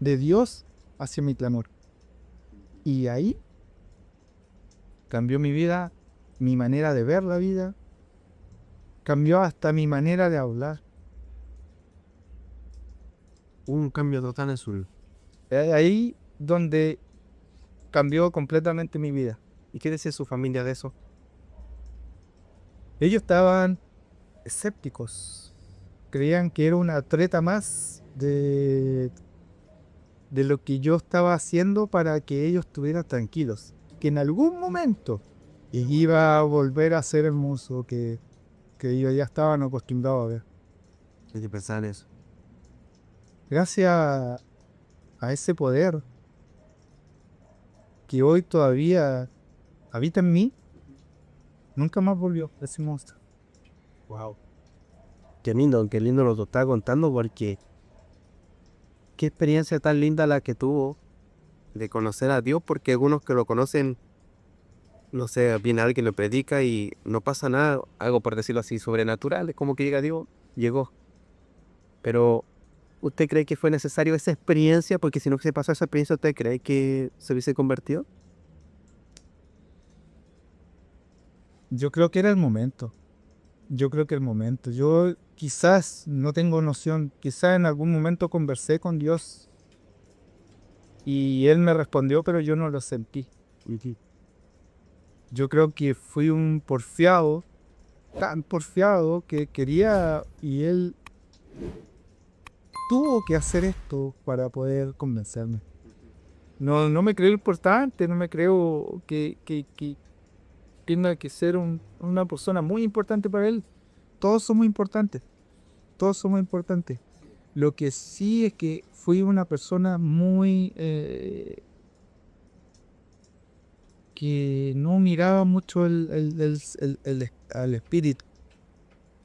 de Dios hacia mi clamor. Y ahí cambió mi vida, mi manera de ver la vida, cambió hasta mi manera de hablar. Un cambio total en su vida. Ahí donde cambió completamente mi vida. ¿Y qué decía su familia de eso? Ellos estaban escépticos, creían que era una treta más de lo que yo estaba haciendo para que ellos estuvieran tranquilos, que en algún momento iba a volver a ser hermoso, que ellos ya estaban acostumbrados a ver. ¿Qué te pensaba en eso? Gracias a ese poder que hoy todavía habita en mí, nunca más volvió ese monstruo. Wow. Qué lindo lo que está contando, porque qué experiencia tan linda la que tuvo de conocer a Dios, porque algunos que lo conocen, no sé, viene alguien lo predica y no pasa nada, algo por decirlo así, sobrenatural, es como que llega Dios, llegó. Pero, ¿usted cree que fue necesario esa experiencia? Porque si no se pasó esa experiencia, ¿usted cree que se hubiese convertido? Yo creo que era el momento. Yo creo que el momento. Yo quizás, no tengo noción, quizás en algún momento conversé con Dios y Él me respondió, pero yo no lo sentí. Yo creo que fui un porfiado, tan porfiado que quería, y Él tuvo que hacer esto para poder convencerme. No me creo importante, no me creo que tenga que ser una persona muy importante para Él. Todos somos importantes, todos somos importantes. Lo que sí es que fui una persona muy que no miraba mucho al espíritu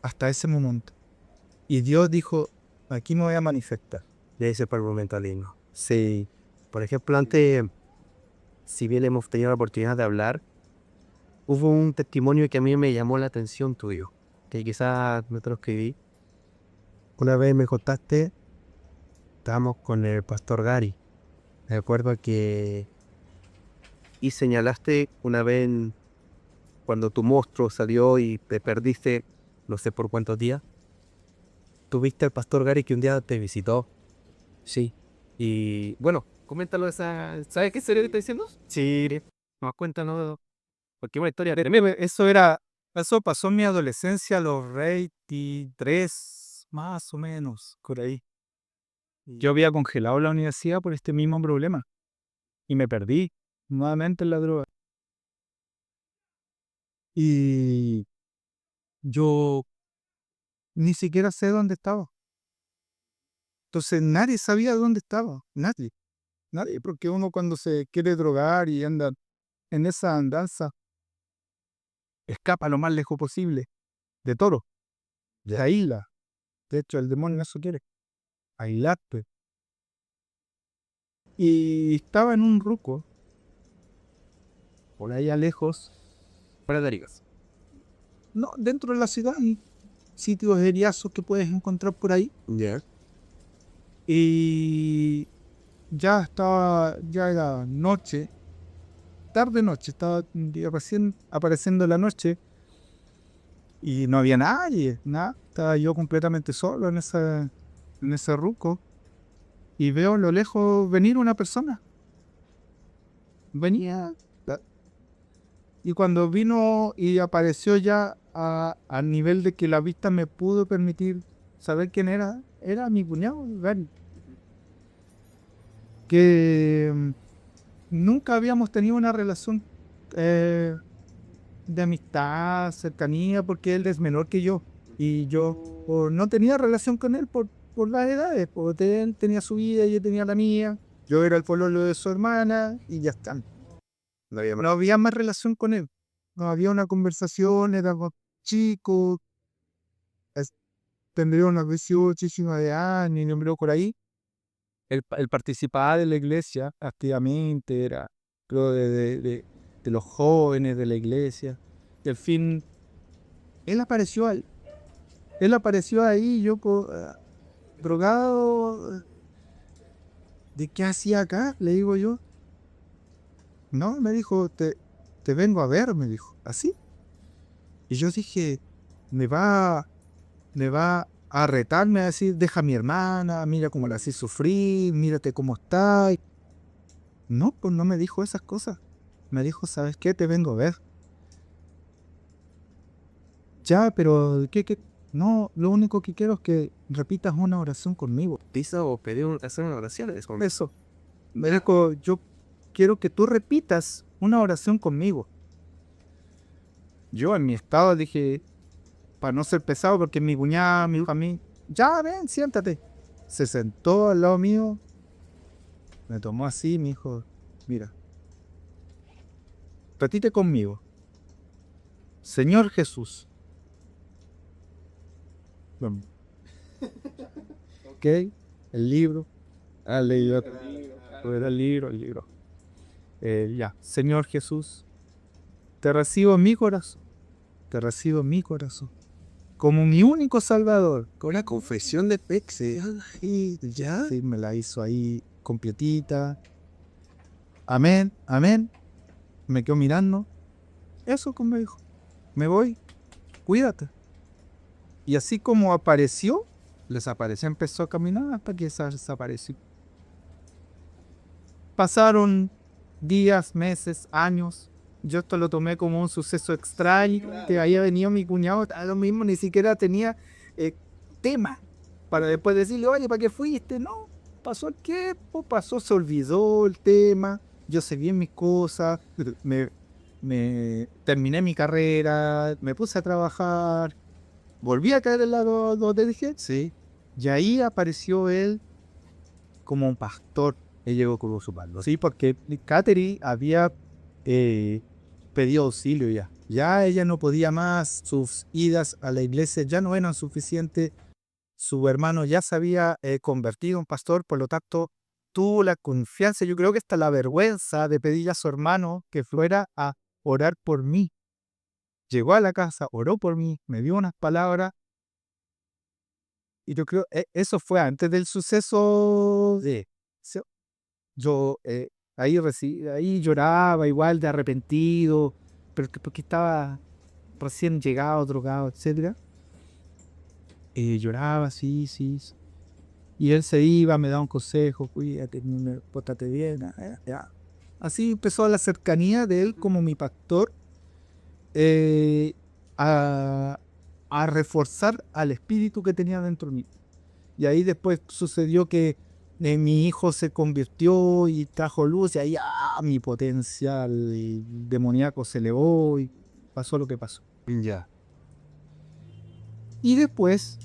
hasta ese momento. Y Dios dijo, aquí me voy a manifestar. Y ese fue el momento lindo. Sí. Por ejemplo, antes, si bien hemos tenido la oportunidad de hablar, hubo un testimonio que a mí me llamó la atención tuyo, que quizás no te lo escribí. Una vez me contaste, estábamos con el pastor Gary. Me acuerdo que... Y señalaste una vez cuando tu monstruo salió y te perdiste, no sé por cuántos días. Tuviste al pastor Gary que un día te visitó. Sí. Y bueno, coméntalo esa... ¿Sabes qué serie te está diciendo? Sí. No, cuéntanos, porque es una historia tremenda. Eso pasó en mi adolescencia, a los 23, más o menos, por ahí. Yo había congelado la universidad por este mismo problema y me perdí nuevamente en la droga. Y yo ni siquiera sé dónde estaba. Entonces nadie sabía dónde estaba, nadie, porque uno cuando se quiere drogar y anda en esa andanza, escapa lo más lejos posible de todo, de la isla. De hecho, el demonio eso quiere, aislarte. Y estaba en un ruco, por allá lejos, Fuera de Arigas. no, dentro de la ciudad, hay sitios heriazos que puedes encontrar por ahí. Ya. Y ya era noche, tarde noche, estaba recién apareciendo la noche y no había nadie, nada. Estaba yo completamente solo en ese ruco y veo a lo lejos venir una persona. Venía. Y cuando vino y apareció ya a nivel de que la vista me pudo permitir saber quién era mi cuñado, Gary. Que nunca habíamos tenido una relación de amistad, cercanía, porque él es menor que yo. Y yo no tenía relación con él por las edades, porque él tenía su vida y yo tenía la mía. Yo era el pololo de su hermana y ya está. No había más relación con él. No había una conversación, éramos chicos, es- tendría unos 18, 19 años, y no por ahí. Él participaba de la iglesia activamente, era creo de los jóvenes de la iglesia. Y al fin, él apareció, él apareció ahí, yo drogado, ¿de qué hacía acá? Le digo yo. No, me dijo, te vengo a ver, me dijo, así. Y yo dije, me va, me va a retarme a decir, deja a mi hermana, mira cómo la haces sufrir, mírate cómo está. No, pues no me dijo esas cosas. Me dijo, ¿sabes qué? Te vengo a ver. Ya, pero ¿qué? No, lo único que quiero es que repitas una oración conmigo. Dice o pedir hacer una oración. Eso. Me dijo, yo quiero que tú repitas una oración conmigo. Yo en mi estado dije, para no ser pesado, porque mi cuñada me dijo a mí, ya ven, siéntate. Se sentó al lado mío, me tomó así y me dijo, mira, repite conmigo. Señor Jesús. Bueno, ok, el libro. Leí era el libro. Ya, Señor Jesús, te recibo en mi corazón. Te recibo en mi corazón. Como mi único salvador. Con la confesión de fe. Y ya. Sí, me la hizo ahí completita. Amén, amén. Me quedo mirando. Eso como me dijo. Me voy. Cuídate. Y así como apareció, desapareció. Empezó a caminar hasta que desapareció. Pasaron días, meses, años. Yo esto lo tomé como un suceso extraño. Que había venido mi cuñado, a lo mismo, ni siquiera tenía tema para después decirle, oye, ¿para qué fuiste? No, pasó el tiempo, pasó, se olvidó el tema. Yo seguí en mis cosas, me terminé mi carrera, me puse a trabajar, volví a caer en la donde dije, sí. Y ahí apareció él como un pastor. Él llegó como su palo. Sí, porque Katherine había pedido auxilio ya. Ya ella no podía más, sus idas a la iglesia ya no eran suficientes. Su hermano ya se había convertido en pastor, por lo tanto tuvo la confianza, yo creo que hasta la vergüenza de pedirle a su hermano que fuera a orar por mí. Llegó a la casa, oró por mí, me dio unas palabras. Y yo creo, eso fue antes del suceso de... Yo ahí lloraba igual de arrepentido, pero porque estaba recién llegado, drogado, etcétera. Lloraba, sí. Y él se iba, me daba un consejo, cuídate, pórtate bien. Ya. Así empezó la cercanía de él como mi pastor eh, a, a reforzar al espíritu que tenía dentro de mí. Y ahí después sucedió que mi hijo se convirtió y trajo luz y ahí mi potencial demoníaco se elevó y pasó lo que pasó. Ya. Y después,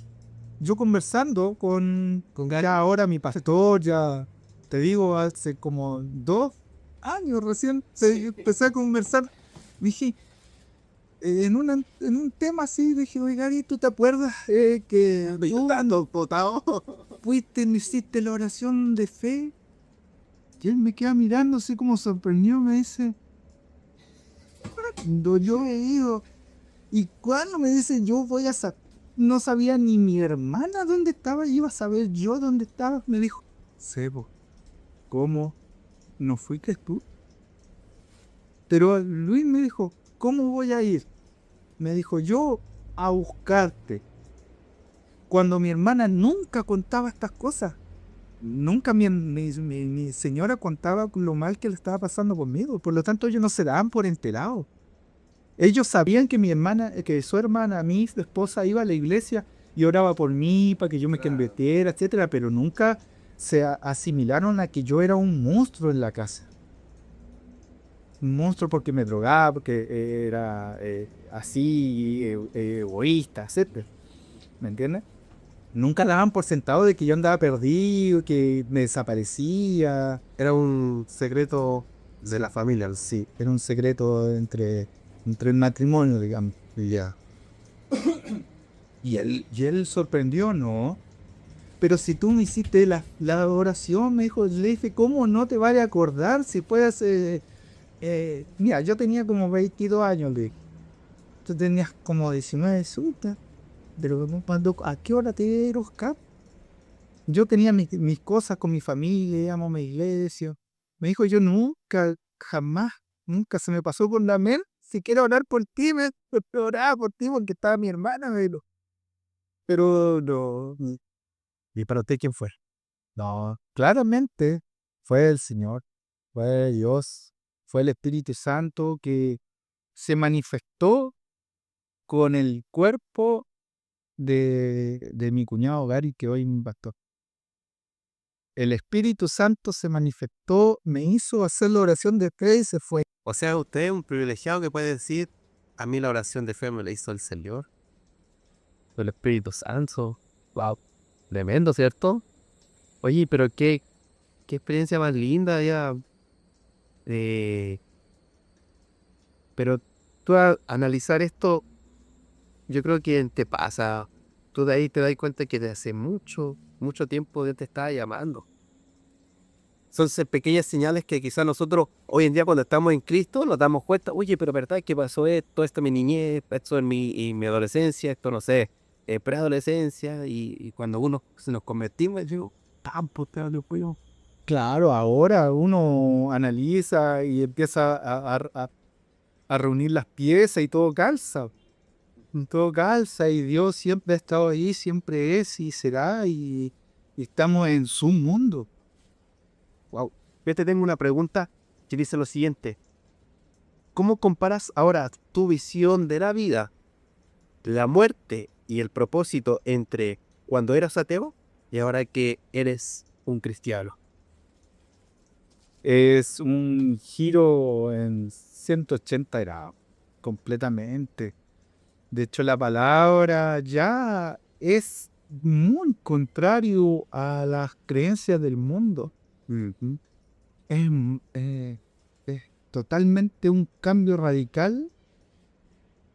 yo conversando con ya ahora mi pastor, ya te digo, hace como 2 años recién empecé a conversar, dije, en un tema así, dije, oye Gary, ¿tú te acuerdas que tú fuiste, no hiciste la oración de fe? Y él me queda mirando así como sorprendido, me dice, cuando yo he ido, y cuando me dice, yo voy a no sabía ni mi hermana dónde estaba, iba a saber yo dónde estaba. Me dijo, Sebo, ¿cómo? ¿No fuiste tú? Pero Luis me dijo, ¿cómo voy a ir? Me dijo, yo a buscarte. Cuando mi hermana nunca contaba estas cosas. Nunca mi señora contaba lo mal que le estaba pasando conmigo. Por lo tanto, ellos no se daban por enterados. Ellos sabían que mi hermana, que su hermana, su esposa, iba a la iglesia y oraba por mí, para que yo me convirtiera, etcétera, pero nunca se asimilaron a que yo era un monstruo en la casa. Un monstruo porque me drogaba, porque era así, egoísta, etcétera. ¿Me entiendes? Nunca daban por sentado de que yo andaba perdido, que me desaparecía. Era un secreto de la familia. Sí, era un secreto entre el matrimonio, digamos. Ya. Y él sorprendió, ¿no? Pero si tú me hiciste la oración, me dijo, le dije, ¿cómo no te vale a acordar si puedes... mira, yo tenía como 22 años, le dije. Tú tenías como 19, suta. Pero ¿a qué hora te iba a ir a buscar? yo tenía mis cosas con mi familia, íbamos a mi iglesia. Me dijo, yo nunca, jamás, nunca se me pasó por la mente, si quiero orar por ti, me oraba por ti porque estaba mi hermana, pero no. ¿Y para usted quién fue? No, claramente fue el Señor, fue Dios, fue el Espíritu Santo que se manifestó con el cuerpo de mi cuñado Gary, que hoy es mi pastor. El Espíritu Santo se manifestó, me hizo hacer la oración de fe y se fue. O sea, usted es un privilegiado que puede decir, a mí la oración de fe me la hizo el Señor, el Espíritu Santo. Wow, tremendo, ¿cierto? Oye, pero qué experiencia más linda ya. eh, pero tú al analizar esto, yo creo que te pasa. Tú de ahí te das cuenta que desde hace mucho tiempo Dios te está llamando. Son pequeñas señales que quizás nosotros hoy en día cuando estamos en Cristo nos damos cuenta, oye, pero verdad que pasó esto en mi niñez, esto en mi adolescencia, esto no sé, preadolescencia, y cuando uno se nos convertimos, digo, Dios mío. Claro, ahora uno analiza y empieza a reunir las piezas y todo calza. Todo calza y Dios siempre ha estado ahí, siempre es y será y estamos en su mundo. Wow. Yo te tengo una pregunta que dice lo siguiente. ¿Cómo comparas ahora tu visión de la vida, la muerte y el propósito entre cuando eras ateo y ahora que eres un cristiano? Es un giro en 180 grados, completamente. De hecho, la palabra ya es muy contrario a las creencias del mundo. Ujú. Es totalmente un cambio radical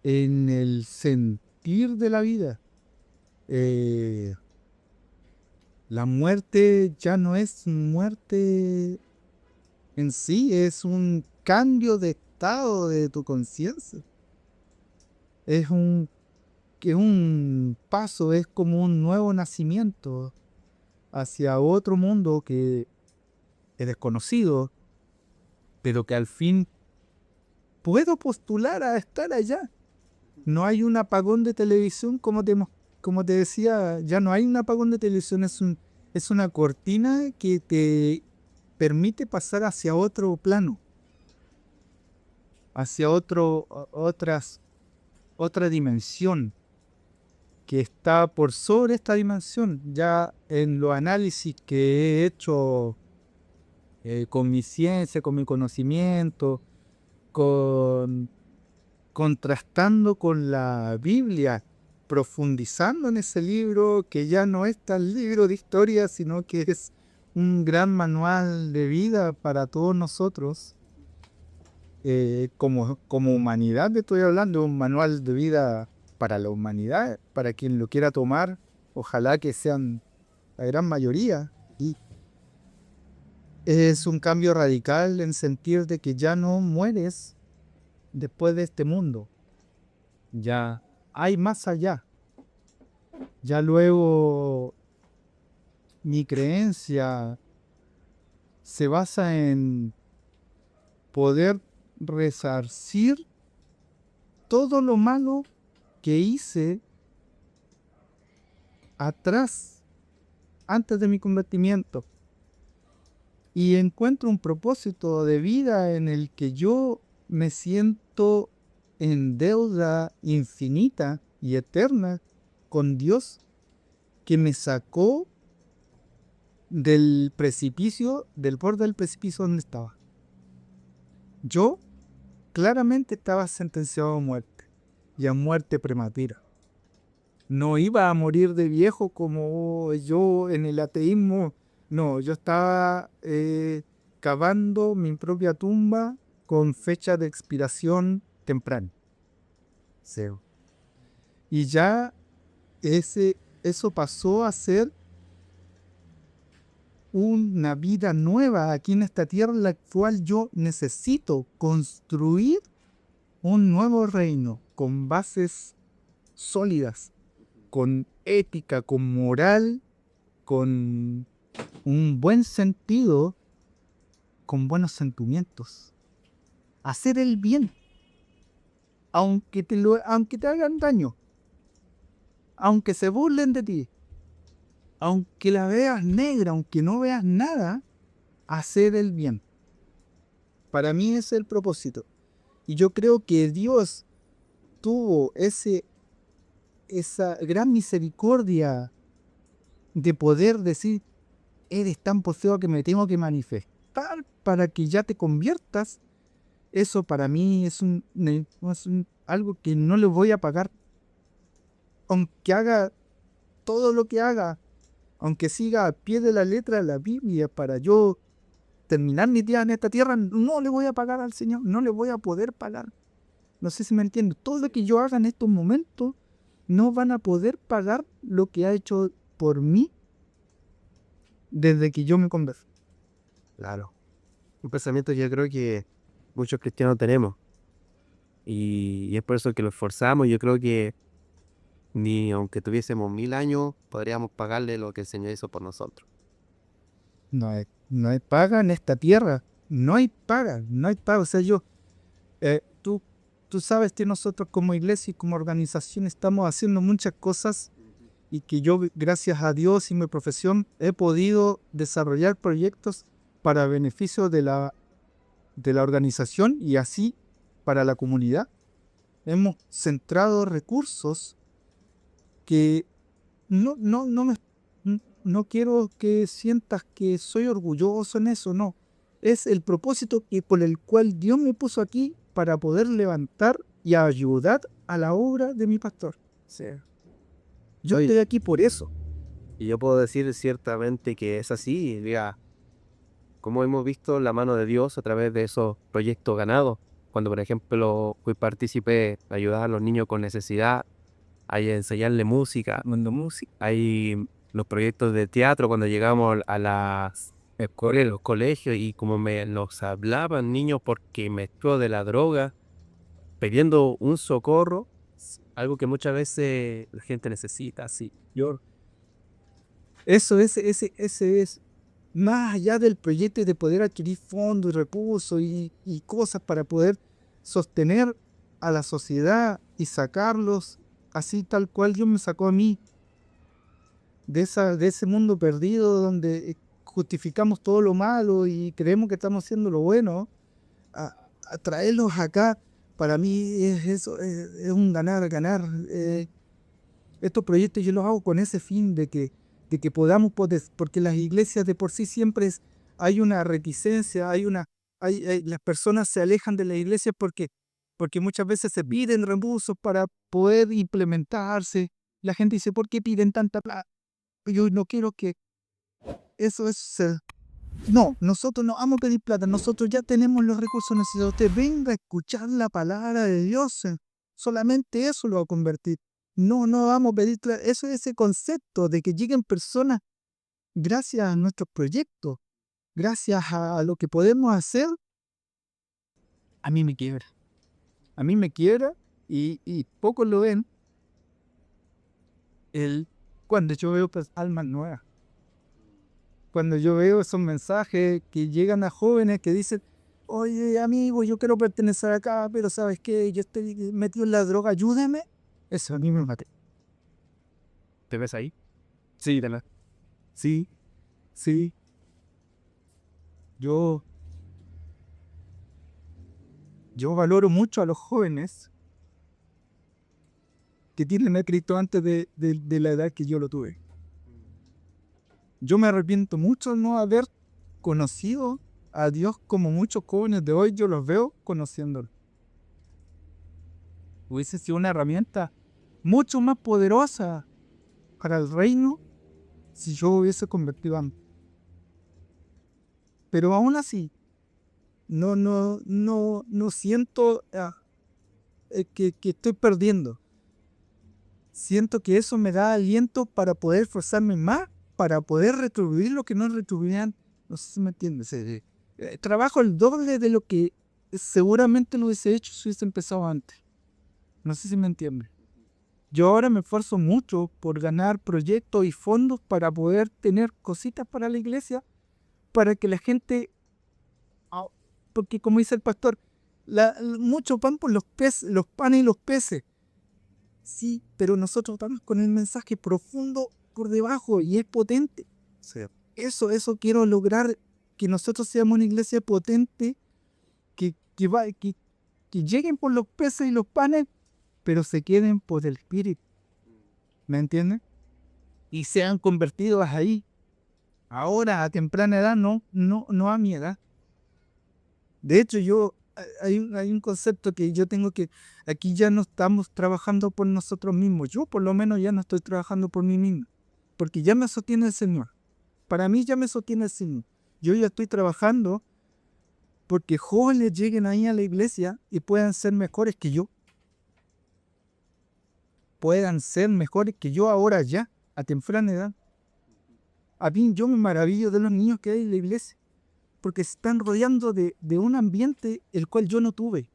en el sentir de la vida. Eh, la muerte ya no es muerte en sí, es un cambio de estado de tu conciencia. Es un paso, es como un nuevo nacimiento hacia otro mundo que es desconocido, pero que al fin puedo postular a estar allá. No hay un apagón de televisión, como te decía, ya no hay un apagón de televisión, es una cortina que te permite pasar hacia otro plano, hacia otra dimensión que está por sobre esta dimensión. Ya en los análisis que he hecho con mi ciencia, con mi conocimiento, con contrastando con la Biblia, profundizando en ese libro que ya no es tan libro de historia, sino que es un gran manual de vida para todos nosotros. Como humanidad te estoy hablando, un manual de vida para la humanidad, para quien lo quiera tomar, ojalá que sean la gran mayoría. Y es un cambio radical en sentir de que ya no mueres después de este mundo. Ya hay más allá. Ya luego mi creencia se basa en poder resarcir todo lo malo que hice atrás, antes de mi convertimiento. Y encuentro un propósito de vida en el que yo me siento en deuda infinita y eterna con Dios, que me sacó del precipicio, del borde del precipicio donde estaba. Yo claramente estaba sentenciado a muerte, y a muerte prematura. No iba a morir de viejo como yo en el ateísmo. No, yo estaba cavando mi propia tumba con fecha de expiración temprana. Sí. Y ya eso pasó a ser una vida nueva aquí en esta tierra, en la cual yo necesito construir un nuevo reino con bases sólidas, con ética, con moral, con un buen sentido, con buenos sentimientos. Hacer el bien, aunque te hagan daño, aunque se burlen de ti, aunque la veas negra, aunque no veas nada, hacer el bien. Para mí ese es el propósito. Y yo creo que Dios tuvo esa gran misericordia de poder decir, eres tan poseo que me tengo que manifestar para que ya te conviertas. Eso para mí es algo que no le voy a pagar. Aunque haga todo lo que haga, aunque siga a pie de la letra la Biblia para yo terminar mi día en esta tierra, no le voy a pagar al Señor, no le voy a poder pagar. No sé si me entiendo. Todo lo que yo haga en estos momentos no van a poder pagar lo que ha hecho por mí desde que yo me convertí. Claro. Un pensamiento yo creo que muchos cristianos tenemos. Y es por eso que lo esforzamos. Yo creo que ni aunque tuviésemos 1000 años, podríamos pagarle lo que el Señor hizo por nosotros. No hay paga en esta tierra. No hay paga, no hay paga. O sea, tú sabes que nosotros como iglesia y como organización estamos haciendo muchas cosas y que yo, gracias a Dios y mi profesión, he podido desarrollar proyectos para beneficio de la organización y así para la comunidad. Hemos centrado recursos que no quiero que sientas que soy orgulloso en eso, no. Es el propósito por el cual Dios me puso aquí para poder levantar y ayudar a la obra de mi pastor. Sí. Yo Oye, estoy aquí por eso. y yo puedo decir ciertamente que es así. Mira, como hemos visto la mano de Dios a través de esos proyectos ganados. Cuando, por ejemplo, fui partícipe de ayudar a los niños con necesidad, hay enseñarle música, hay los proyectos de teatro cuando llegamos a las escuelas, los colegios, y como me nos hablaban niños porque me echó de la droga, pidiendo un socorro, algo que muchas veces la gente necesita, así. Eso ese es más allá del proyecto de poder adquirir fondos y recursos y cosas para poder sostener a la sociedad y sacarlos así tal cual Dios me sacó a mí de ese mundo perdido donde justificamos todo lo malo y creemos que estamos haciendo lo bueno, a traerlos acá. Para mí es un ganar, ganar. Estos proyectos yo los hago con ese fin de que podamos poder, porque las iglesias de por sí siempre hay una reticencia, las personas se alejan de la iglesia porque muchas veces se piden recursos para poder implementarse. La gente dice, ¿por qué piden tanta plata? Yo no quiero que eso es... no, nosotros no vamos a pedir plata, nosotros ya tenemos los recursos necesarios. Usted venga a escuchar la palabra de Dios. Solamente eso lo va a convertir. No vamos a pedir plata. Eso es ese concepto de que lleguen personas gracias a nuestros proyectos, gracias a lo que podemos hacer. A mí me quiebra. A mí me quiebra y pocos lo ven cuando yo veo almas nuevas. Cuando yo veo esos mensajes que llegan a jóvenes que dicen, oye amigo, yo quiero pertenecer acá, pero ¿sabes qué? Yo estoy metido en la droga, ayúdame. Eso a mí me mata. ¿Te ves ahí? Sí, sí. Yo valoro mucho a los jóvenes que tienen a Cristo antes de la edad que yo lo tuve. Yo me arrepiento mucho de no haber conocido a Dios como muchos jóvenes de hoy yo los veo conociéndolo. Hubiese sido una herramienta mucho más poderosa para el reino si yo hubiese convertido antes. Pero aún así, no siento que estoy perdiendo. Siento que eso me da aliento para poder esforzarme más, para poder retribuir lo que no retribuían. No sé si me entiendes. Trabajo el doble de lo que seguramente lo hubiese hecho si hubiese empezado antes. No sé si me entiendes. Yo ahora me esfuerzo mucho por ganar proyectos y fondos para poder tener cositas para la iglesia, para que la gente, ah, porque como dice el pastor, mucho pan por los peces, los panes y los peces. Sí, pero nosotros estamos con el mensaje profundo por debajo y es potente. Sí. Eso quiero lograr, que nosotros seamos una iglesia potente, que lleguen por los peces y los panes, pero se queden por el Espíritu. ¿Me entienden? Y sean convertidos ahí. Ahora, a temprana edad, no a mi edad. De hecho, hay un concepto que yo tengo que, aquí ya no estamos trabajando por nosotros mismos. Yo por lo menos ya no estoy trabajando por mí mismo, porque ya me sostiene el Señor. Para mí ya me sostiene el Señor. Yo ya estoy trabajando porque jóvenes lleguen ahí a la iglesia y puedan ser mejores que yo. Puedan ser mejores que yo ahora ya, a temprana edad. A mí yo me maravillo de los niños que hay en la iglesia, porque se están rodeando de un ambiente el cual yo no tuve.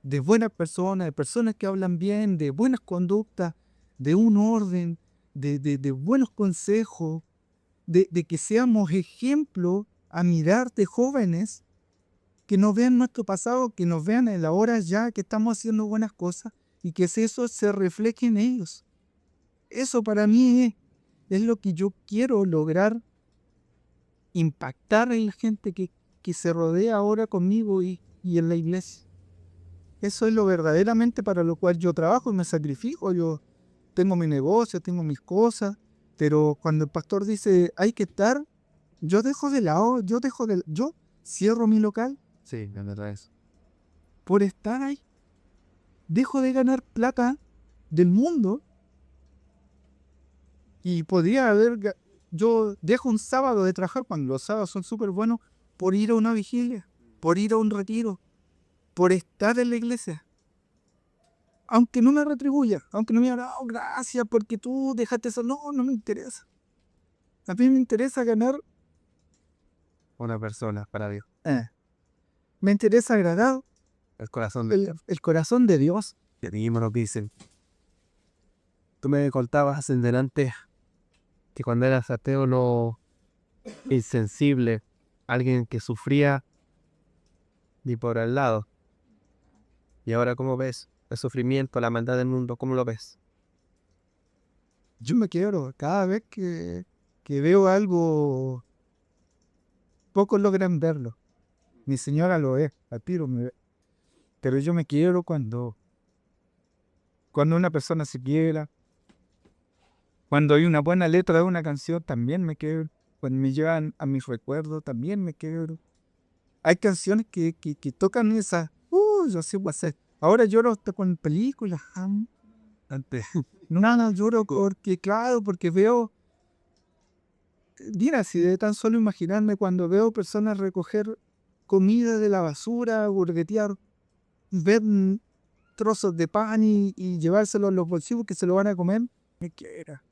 De buenas personas, de personas que hablan bien, de buenas conductas, de un orden, de buenos consejos, de que seamos ejemplo a mirar de jóvenes que nos vean nuestro pasado, que nos vean en la hora ya que estamos haciendo buenas cosas y que eso se refleje en ellos. Eso para mí es lo que yo quiero lograr, impactar en la gente que se rodea ahora conmigo y en la iglesia. Eso es lo verdaderamente para lo cual yo trabajo y me sacrifico. Yo tengo mi negocio, tengo mis cosas, pero cuando el pastor dice hay que estar, yo dejo de lado, yo cierro mi local Sí, la verdad es. por estar ahí. Dejo de ganar plata del mundo y podría yo dejo un sábado de trabajar cuando los sábados son súper buenos por ir a una vigilia, por ir a un retiro, por estar en la iglesia. Aunque no me retribuya, aunque no me diga, "Oh, gracias porque tú dejaste eso". No me interesa. A mí me interesa ganar, Una persona para Dios. me interesa agradar El corazón de el corazón de Dios. Y aquí me lo dicen. Tú me contabas en delante que cuando eras ateo no insensible, alguien que sufría ni por al lado. Y ahora, ¿cómo ves el sufrimiento, la maldad del mundo? ¿Cómo lo ves? Yo me quiebro cada vez que veo algo, pocos logran verlo. Mi señora lo ve, al tiro me ve. Pero yo me quiebro cuando una persona se quiebra, cuando hay una buena letra de una canción, también me quiebro. Cuando me llevan a mis recuerdos, también me quiebro. Hay canciones que tocan esa, yo sí voy a hacer. Ahora lloro hasta con películas. Antes. No, lloro porque, claro, porque veo, mira, si de tan solo imaginarme cuando veo personas recoger comida de la basura, burguetear, ver trozos de pan y llevárselos en los bolsillos que se lo van a comer, me quiebra.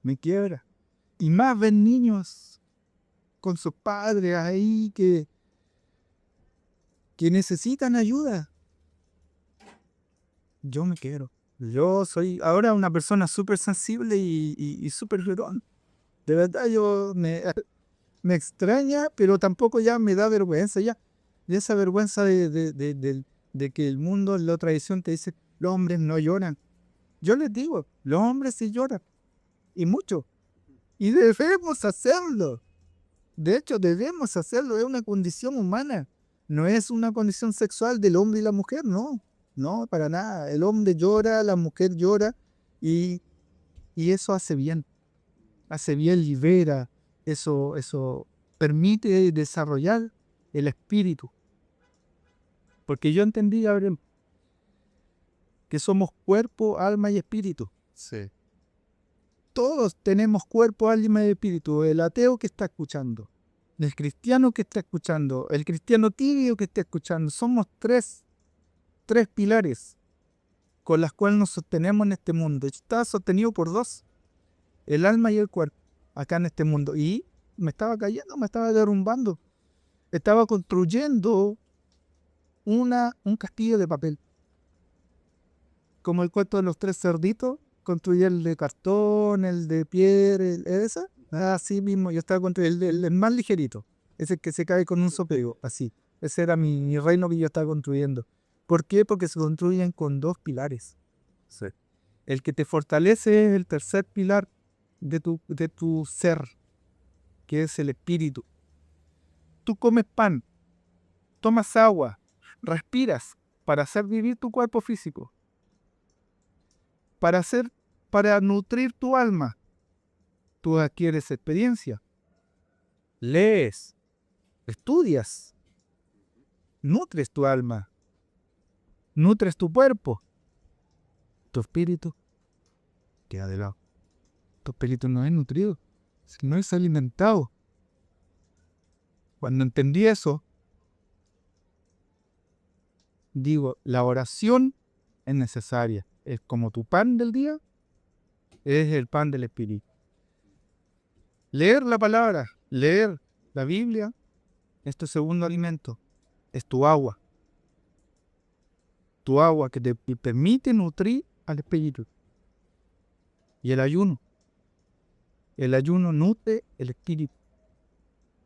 Me quiebra. Y más ver niños con sus padres ahí que necesitan ayuda. Yo me quiero. Yo soy ahora una persona súper sensible y súper llorón. De verdad, me extraña, pero tampoco ya me da vergüenza ya. De esa vergüenza de que el mundo, la tradición te dice, los hombres no lloran. Yo les digo, los hombres sí lloran. Y mucho. Y debemos hacerlo. De hecho, debemos hacerlo. Es una condición humana. No es una condición sexual del hombre y la mujer, no. No, para nada. El hombre llora, la mujer llora. Y eso hace bien. Hace bien, libera. Eso permite desarrollar el espíritu. Porque yo entendí, Gabriel, que somos cuerpo, alma y espíritu. Sí. Todos tenemos cuerpo, alma y espíritu. El ateo que está escuchando, el cristiano que está escuchando, el cristiano tibio que está escuchando. Somos tres pilares con las cuales nos sostenemos en este mundo. Está sostenido por dos, el alma y el cuerpo, acá en este mundo. Y me estaba cayendo, me estaba derrumbando. Estaba construyendo un castillo de papel. como el cuento de los tres cerditos, construí el de cartón, el de piedra, esa. Así mismo, yo estaba construyendo el más ligerito, ese que se cae con un sopego, así. Ese era mi reino que yo estaba construyendo. ¿Por qué? Porque se construyen con dos pilares. Sí. El que te fortalece es el tercer pilar de tu ser, que es el espíritu. Tú comes pan, tomas agua, respiras para hacer vivir tu cuerpo físico, para nutrir tu alma. Tú adquieres experiencia, lees, estudias, nutres tu alma, nutres tu cuerpo. Tu espíritu queda de lado. Tu espíritu no es nutrido, no es alimentado. Cuando entendí eso, digo, la oración es necesaria. Es como tu pan del día, es el pan del espíritu. Leer la palabra, leer la Biblia, es tu segundo alimento, es tu agua. Tu agua que te permite nutrir al espíritu. Y el ayuno nutre el espíritu.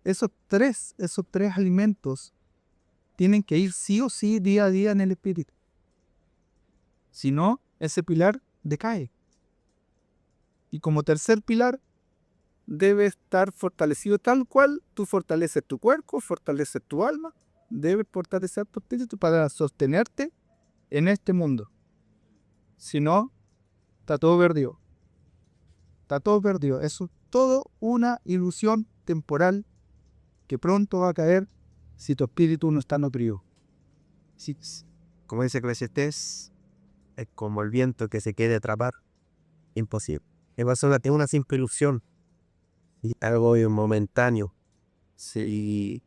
Esos tres alimentos tienen que ir sí o sí día a día en el espíritu. Si no, ese pilar decae. Y como tercer pilar, debe estar fortalecido tal cual tú fortaleces tu cuerpo, fortaleces tu alma, debes fortalecer tu espíritu para sostenerte en este mundo. Si no, está todo perdido. Está todo perdido. Eso es todo una ilusión temporal que pronto va a caer si tu espíritu no está nutrido. Sí, como dice Eclesiastés, es como el viento que se quiere atrapar. Imposible. Es una simple ilusión. Y algo momentáneo. Sí.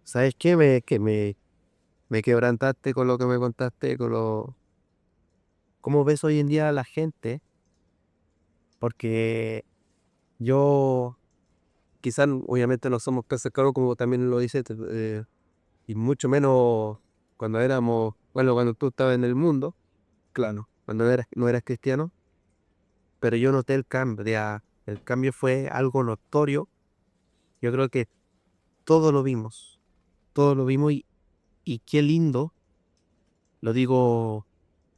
¿Sabes qué? Me quebrantaste con lo que me contaste, ¿Cómo ves hoy en día a la gente? Porque yo, quizás, obviamente no somos peces claros, como también lo dices, y mucho menos cuando tú estabas en el mundo, claro, cuando no eras cristiano, pero yo noté el cambio, el cambio fue algo notorio. Yo creo que todo lo vimos y qué lindo, lo digo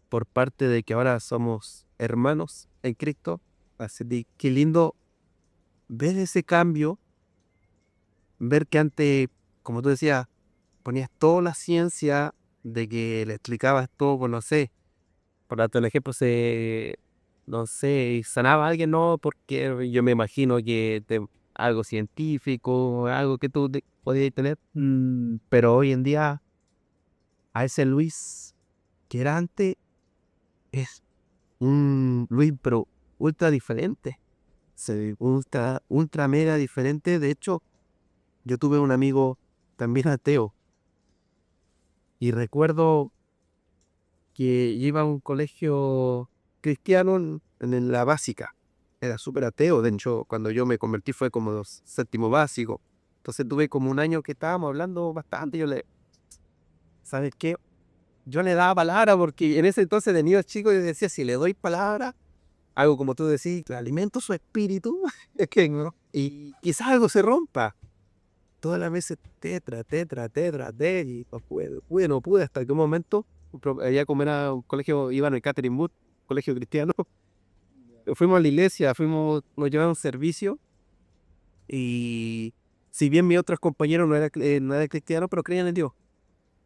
por parte de que ahora somos hermanos en Cristo, así de qué lindo ver ese cambio, ver que antes, como tú decías, ponías toda la ciencia de que le explicabas todo, pues no sé, por darte un ejemplo, no sé, sanaba a alguien, no, porque yo me imagino que algo científico, algo que tú podías tener, pero hoy en día, a ese Luis que era antes, es un Luis, pero ultra diferente, ultra mega diferente. De hecho, yo tuve un amigo también ateo, y recuerdo que yo iba a un colegio cristiano en la básica. Era súper ateo, de hecho, cuando yo me convertí fue como séptimo básico. Entonces tuve como un año que estábamos hablando bastante. ¿Sabes qué? Yo le daba palabra porque en ese entonces de niño chico yo decía, si le doy palabra, algo como tú decís, le alimento su espíritu, es que no, y quizás algo se rompa. Todas las veces y no pude hasta que un momento, allá como era un colegio, iba en el Catherine Wood, colegio cristiano, fuimos a la iglesia, nos llevaron un servicio, y si bien mis otros compañeros no eran cristianos, pero creían en Dios.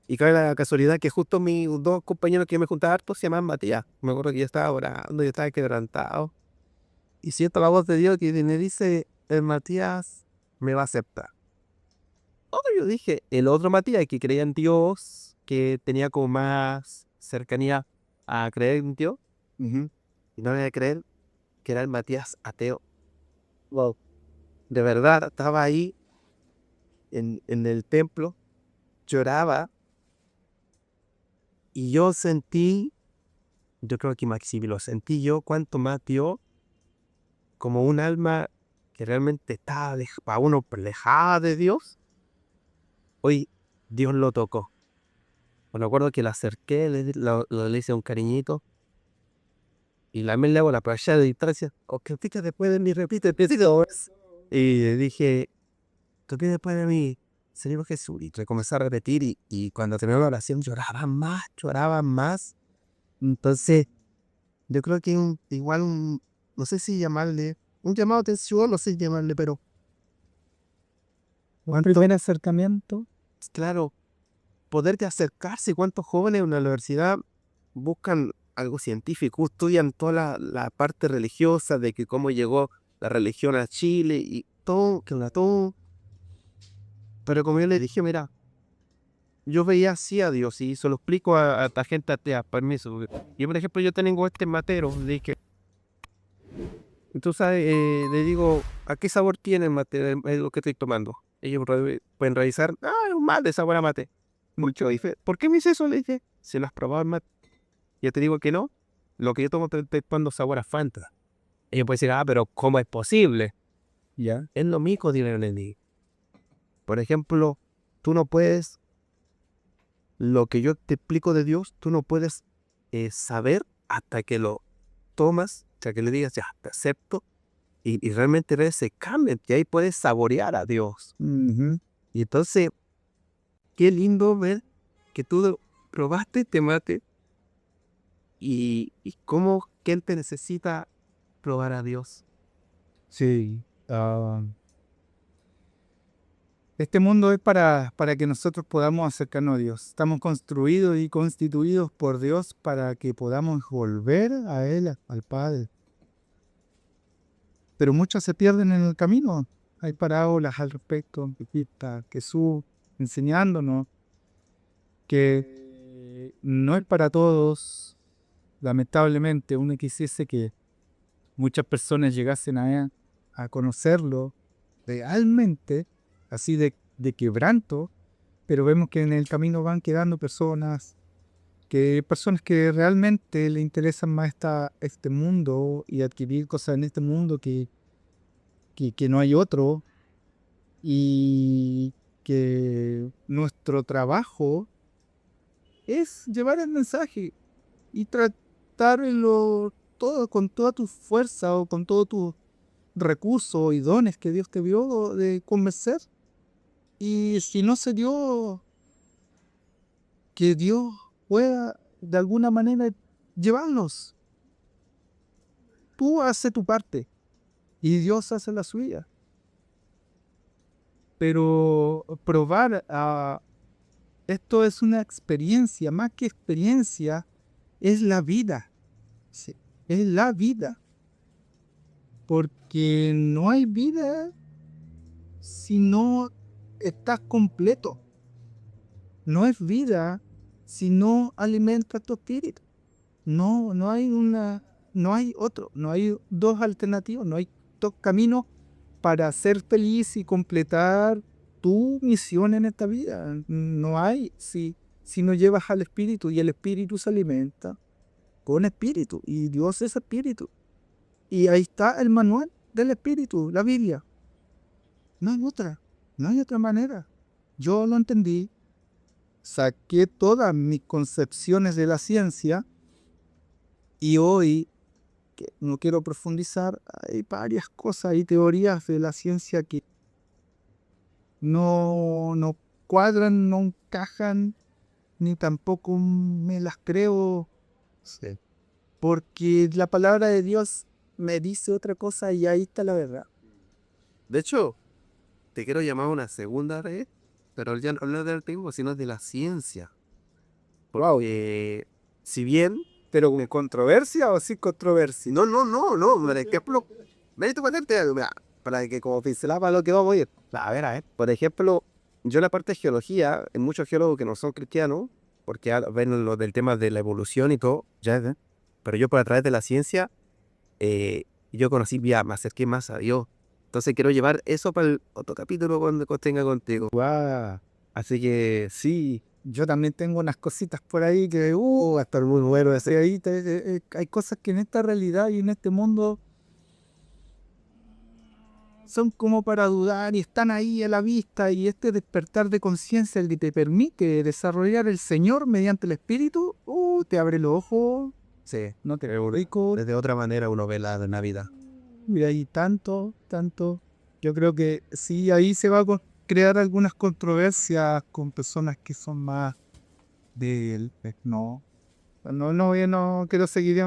Y cabe la casualidad que justo mis dos compañeros que me juntaba harto se llamaban Matías. Me acuerdo que yo estaba orando, yo estaba quebrantado, y siento la voz de Dios que me dice, el Matías me va a aceptar. Oh, yo dije, el otro Matías que creía en Dios, que tenía como más cercanía a creer en Dios, y no le voy a creer que era el Matías ateo. Wow. De verdad, estaba ahí en el templo, lloraba, y yo creo que Maxi lo sentí yo, cuanto más Dios, como un alma que realmente estaba para uno alejada de Dios. Hoy Dios lo tocó. Me acuerdo que le acerqué, le hice un cariñito, Y también le hago la playa de distancia. O que repita después de mí, repite, y le dije, repite después de mí, Señor Jesús. Y comencé a repetir y cuando terminó la oración lloraban más. Entonces, yo creo que no sé si llamarle, un llamado de atención, no sé si llamarle, pero Un primer acercamiento. claro, poderte acercarse. ¿Cuántos jóvenes en la universidad buscan algo científico, estudian toda la parte religiosa de que cómo llegó la religión a Chile y todo, todo? Pero como yo le dije, mira, yo veía así a Dios y se lo explico a esta gente atea, permiso. Yo, por ejemplo, yo tengo este matero, le dije, entonces le digo, ¿a qué sabor tiene el mate, lo que estoy tomando? Ellos pueden revisar, es un mate, sabor a mate. Mucho dice, ¿por qué me dice eso? Le dije, ¿se lo has probado el mate? Yo te digo que no, lo que yo tomo estoy tomando sabor a Fanta. Ellos pueden decir, pero ¿cómo es posible? Ya. Es lo mismo, dile. Por ejemplo, tú no puedes, lo que yo te explico de Dios, tú no puedes saber hasta que lo tomas, hasta que le digas, ya, te acepto, y realmente ver ese cambio, y ahí puedes saborear a Dios. Ujú. Y entonces, qué lindo ver que tú probaste este mate y cómo gente necesita probar a Dios. Sí. Este mundo es para que nosotros podamos acercarnos a Dios. Estamos construidos y constituidos por Dios para que podamos volver a Él, al Padre. Pero muchos se pierden en el camino. Hay parábolas al respecto. Aquí está Jesús enseñándonos que no es para todos. Lamentablemente, uno quisiese que muchas personas llegasen a conocerlo realmente, así de quebranto, pero vemos que en el camino van quedando personas que realmente le interesan más este mundo y adquirir cosas en este mundo que no hay otro, y que nuestro trabajo es llevar el mensaje y tratarlo todo con toda tu fuerza o con todo tu recursos y dones que Dios te dio de convencer. Y si no se dio, que Dios pueda de alguna manera llevarnos. Tú haces tu parte y Dios hace la suya. Pero esto es una experiencia, más que experiencia, es la vida. Sí, es la vida. Porque no hay vida si no estás completo. No es vida si no alimentas tu espíritu. No hay otro, no hay dos alternativas, no hay dos caminos para ser feliz y completar tu misión en esta vida. No hay si no llevas al espíritu, y el espíritu se alimenta con espíritu y Dios es espíritu. Y ahí está el manual del espíritu, la Biblia. No hay otra manera. Yo lo entendí, saqué todas mis concepciones de la ciencia y hoy, que no quiero profundizar, hay varias cosas y teorías de la ciencia que no cuadran, no encajan, ni tampoco me las creo. Sí. Porque la palabra de Dios me dice otra cosa y ahí está la verdad. De hecho, te quiero llamar una segunda vez, pero ya no hablar del tiempo, sino de la ciencia. Porque, si bien, ¿Pero con controversia o sin controversia? no, por ejemplo, mérito ponerte algo, mira, para que como pincelaba lo que vamos a ir. A ver, por ejemplo, yo en la parte de geología, hay muchos geólogos que no son cristianos, porque ven lo del tema de la evolución y todo, ya, pero yo por a través de la ciencia, yo conocí, ya me acerqué más a Dios. Entonces quiero llevar eso para el otro capítulo cuando tenga contigo. Guau. Así que sí, Yo también tengo unas cositas por ahí que, va a estar muy bueno ese. Hay cosas que en esta realidad y en este mundo son como para dudar y están ahí a la vista, y este despertar de conciencia, el que te permite desarrollar el Señor mediante el Espíritu, te abre los ojos Sí, No te es rico, desde otra manera uno ve la Navidad. y hay tanto, tanto. Yo creo que sí, ahí se va a crear algunas controversias con personas que son más del... No, no quiero seguir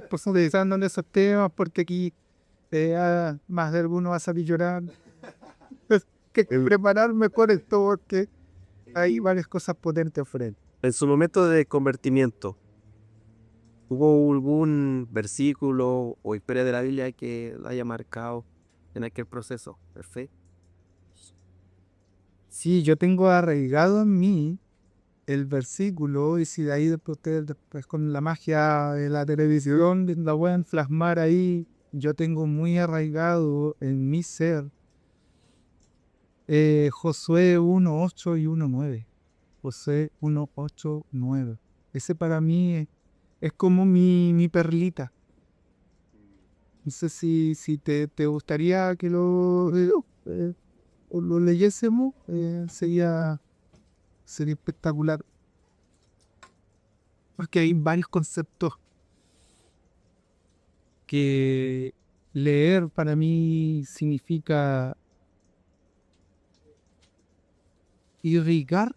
profundizando en esos temas porque aquí más de alguno va a salir llorando. Es que preparar mejor esto porque hay varias cosas potentes frente. En su momento de convertimiento, ¿hubo algún versículo o historia de la Biblia que la haya marcado en aquel proceso de fe? Sí, yo tengo arraigado en mí el versículo y si de ahí después ustedes después con la magia de la televisión la pueden plasmar ahí, yo tengo muy arraigado en mi ser Josué 1:8 y 1:9. Josué 1:8, 9. Ese para mí es como mi perlita. No sé si te gustaría que o lo leyésemos, sería espectacular. Porque hay varios conceptos que leer para mí significa irrigar,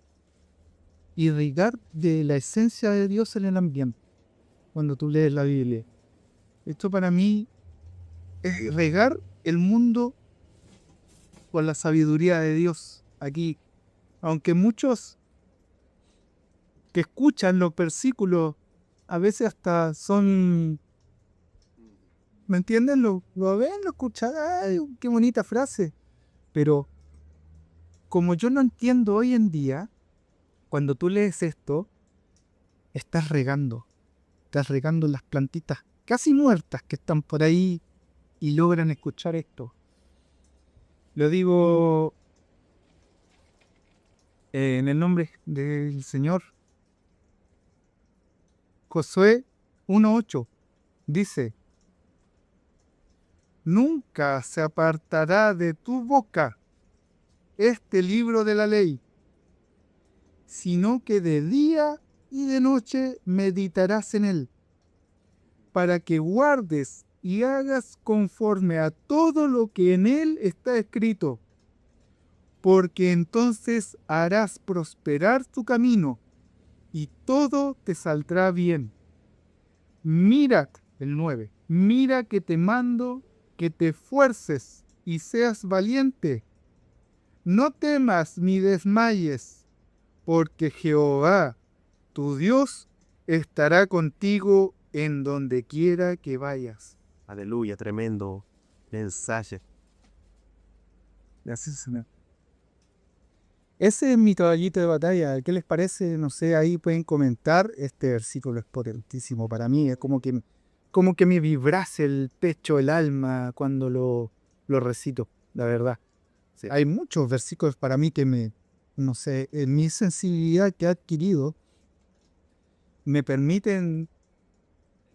irrigar de la esencia de Dios en el ambiente cuando tú lees la Biblia. Esto para mí es regar el mundo con la sabiduría de Dios aquí. Aunque muchos que escuchan los versículos a veces hasta son, ¿me entienden? Lo ven, lo escuchan, ¡ay, qué bonita frase! Pero como yo no entiendo hoy en día, cuando tú lees esto, estás regando las plantitas casi muertas que están por ahí y logran escuchar esto. Lo digo en el nombre del Señor. Josué 1:8 dice, nunca se apartará de tu boca este libro de la ley, sino que de día y de noche meditarás en él, para que guardes y hagas conforme a todo lo que en él está escrito, porque entonces harás prosperar tu camino y todo te saldrá bien. Mira, el 9, mira que te mando que te esfuerces y seas valiente. No temas ni desmayes, porque Jehová, tu Dios, estará contigo en donde quiera que vayas. Aleluya, tremendo mensaje. Gracias, Señor. Ese es mi caballito de batalla. ¿Qué les parece? No sé, ahí pueden comentar. Este versículo es potentísimo para mí. Es como que me vibrase el pecho, el alma cuando lo recito, la verdad. Sí. Hay muchos versículos para mí que no sé, en mi sensibilidad que he adquirido, me permiten,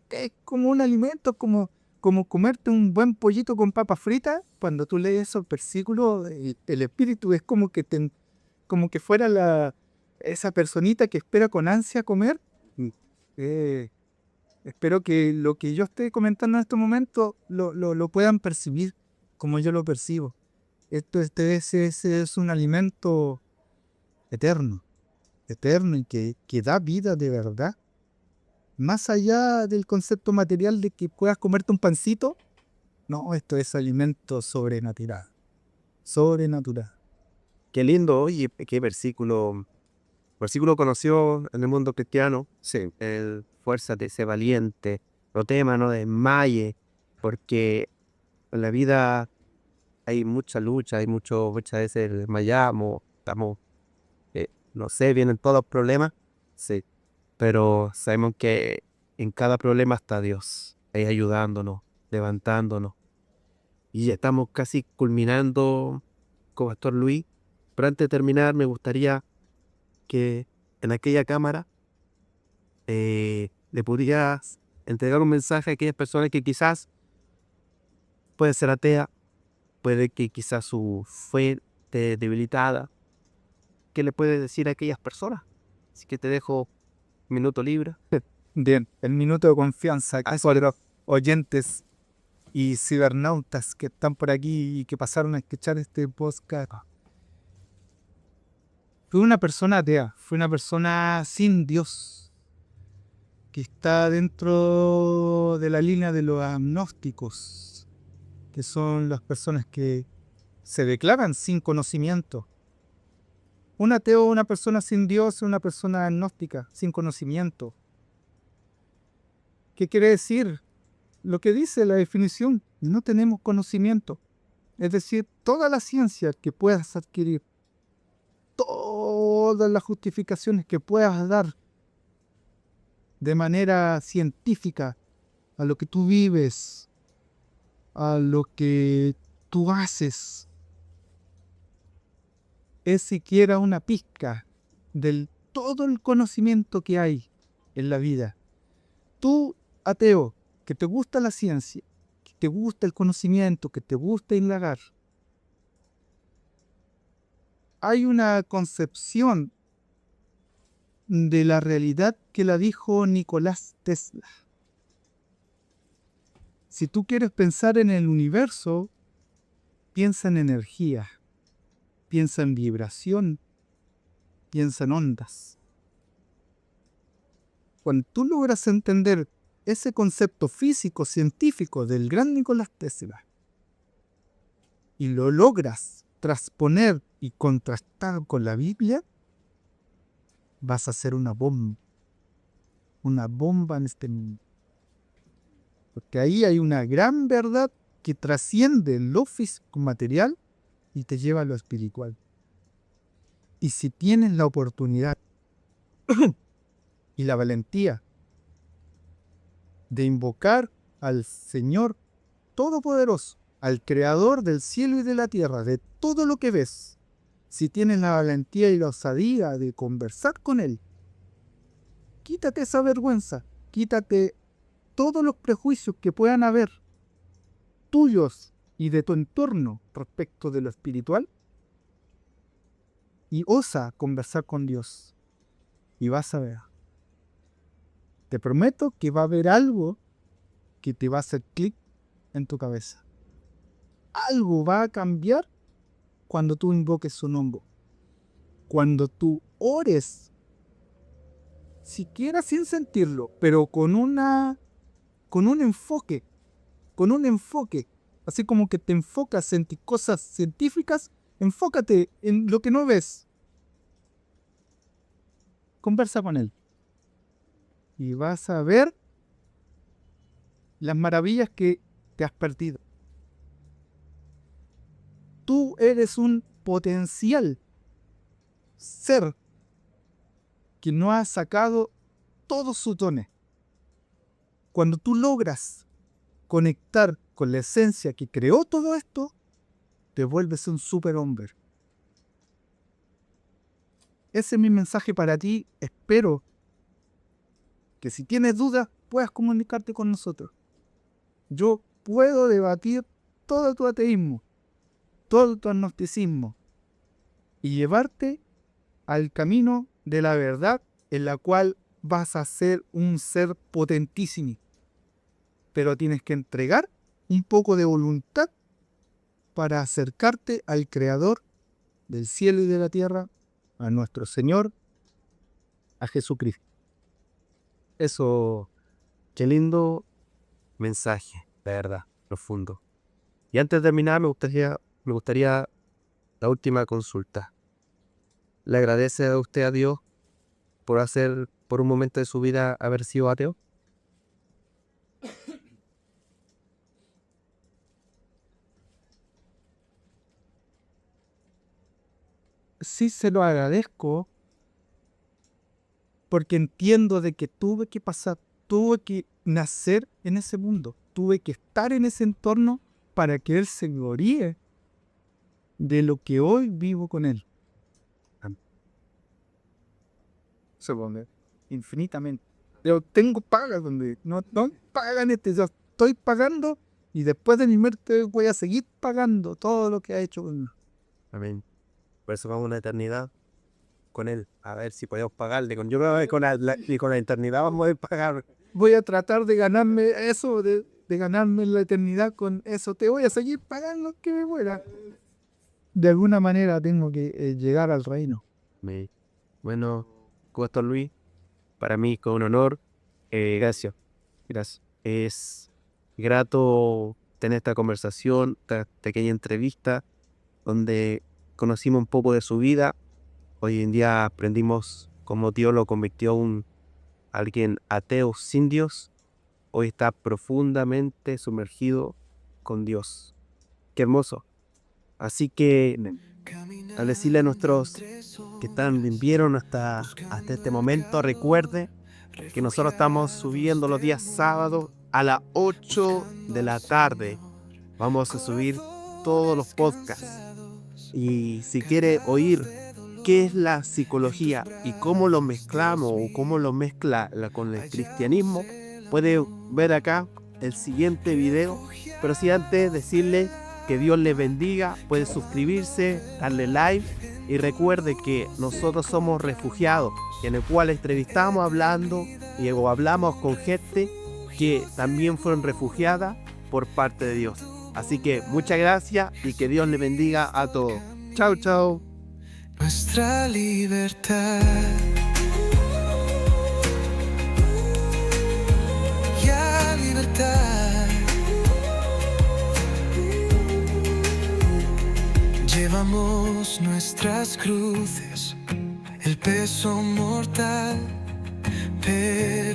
es como un alimento, como comerte un buen pollito con papas fritas. Cuando tú lees esos versículos, el espíritu es como que fuera esa personita que espera con ansia comer. Eh, Espero que lo que yo esté comentando en este momento lo puedan percibir como yo lo percibo. Ese es un alimento eterno, eterno y que da vida de verdad. Más allá del concepto material de que puedas comerte un pancito, no, esto es alimento sobrenatural. Sobrenatural. Qué lindo, oye, qué versículo conocido en el mundo cristiano. Sí. El fuérzate, sé valiente, no temas, no desmayes, porque en la vida hay mucha lucha, muchas veces desmayamos, estamos, no sé, vienen todos los problemas, sí, pero sabemos que en cada problema está Dios, ahí ayudándonos, levantándonos, y ya estamos casi culminando con Pastor Luis, pero antes de terminar me gustaría que en aquella cámara le pudieras entregar un mensaje a aquellas personas que quizás puede ser atea, puede que quizás su fe esté debilitada. ¿Qué le puedes decir a aquellas personas? Así que te dejo un minuto libre. Bien, el minuto de confianza por los oyentes y cibernautas que están por aquí y que pasaron a escuchar este podcast. Fue una persona atea, fue una persona sin Dios, que está dentro de la línea de los agnósticos, que son las personas que se declaran sin conocimiento. Un ateo, una persona sin Dios, es una persona agnóstica, sin conocimiento. ¿Qué quiere decir? Lo que dice la definición, no tenemos conocimiento. Es decir, toda la ciencia que puedas adquirir, todas las justificaciones que puedas dar de manera científica a lo que tú vives, a lo que tú haces, es siquiera una pizca del todo el conocimiento que hay en la vida. Tú, ateo, que te gusta la ciencia, que te gusta el conocimiento, que te gusta indagar, hay una concepción de la realidad que la dijo Nicolás Tesla. Si tú quieres pensar en el universo, piensa en energía, piensa en vibración, piensa en ondas. Cuando tú logras entender ese concepto físico, científico del gran Nicolás Tesla y lo logras transponer y contrastar con la Biblia, vas a hacer una bomba en este mundo. Porque ahí hay una gran verdad que trasciende lo físico material y te lleva a lo espiritual. Y si tienes la oportunidad y la valentía de invocar al Señor Todopoderoso, al Creador del cielo y de la tierra, de todo lo que ves, si tienes la valentía y la osadía de conversar con Él, quítate esa vergüenza, quítate todos los prejuicios que puedan haber tuyos y de tu entorno respecto de lo espiritual y osa conversar con Dios y vas a ver. Te prometo que va a haber algo que te va a hacer clic en tu cabeza. Algo va a cambiar cuando tú invoques su nombre. Cuando tú ores, siquiera sin sentirlo, pero con un enfoque, así como que te enfocas en cosas científicas, enfócate en lo que no ves. Conversa con Él. Y vas a ver las maravillas que te has perdido. Tú eres un potencial ser que no ha sacado todos sus dones. Cuando tú logras conectar con la esencia que creó todo esto, te vuelves un superhombre. Ese es mi mensaje para ti. Espero que si tienes dudas puedas comunicarte con nosotros. Yo puedo debatir todo tu ateísmo, todo tu agnosticismo y llevarte al camino de la verdad en la cual vas a ser un ser potentísimo. Pero tienes que entregar un poco de voluntad para acercarte al Creador del cielo y de la tierra, a nuestro Señor, a Jesucristo. Eso, qué lindo mensaje, de verdad, profundo. Y antes de terminar, me gustaría la última consulta. ¿Le agradece a usted a Dios por un momento de su vida, haber sido ateo? Sí se lo agradezco porque entiendo de que tuve que pasar, tuve que nacer en ese mundo, tuve que estar en ese entorno para que Él se gloríe de lo que hoy vivo con Él. Se pone infinitamente. Yo tengo pagas donde no pagan yo estoy pagando y después de mi muerte voy a seguir pagando todo lo que ha hecho conmigo. Amén. Por eso vamos a una eternidad con él, a ver si podemos pagarle. Yo creo que con la eternidad vamos a poder pagar. Voy a tratar de ganarme eso, de ganarme la eternidad con eso. Te voy a seguir pagando que me muera. De alguna manera tengo que llegar al reino. Bueno, Pastor Luis, para mí con un honor. Gracias. Es grato tener esta conversación, esta pequeña entrevista, donde conocimos un poco de su vida. Hoy en día aprendimos cómo Dios lo convirtió a alguien ateo sin Dios. Hoy está profundamente sumergido con Dios. Qué hermoso. Así que al decirle a nuestros que vieron hasta este momento, recuerde que nosotros estamos subiendo los días sábados a las 8 de la tarde. Vamos a subir todos los podcasts. Y si quiere oír qué es la psicología y cómo lo mezclamos o cómo lo mezcla con el cristianismo, puede ver acá el siguiente video. Pero si antes decirle que Dios les bendiga, puede suscribirse, darle like y recuerde que nosotros somos refugiados, en el cual entrevistamos hablando o hablamos con gente que también fueron refugiadas por parte de Dios. Así que muchas gracias y que Dios les bendiga a todos. Chao, chao. Nuestra libertad. Ya libertad. Llevamos nuestras cruces, el peso mortal, pero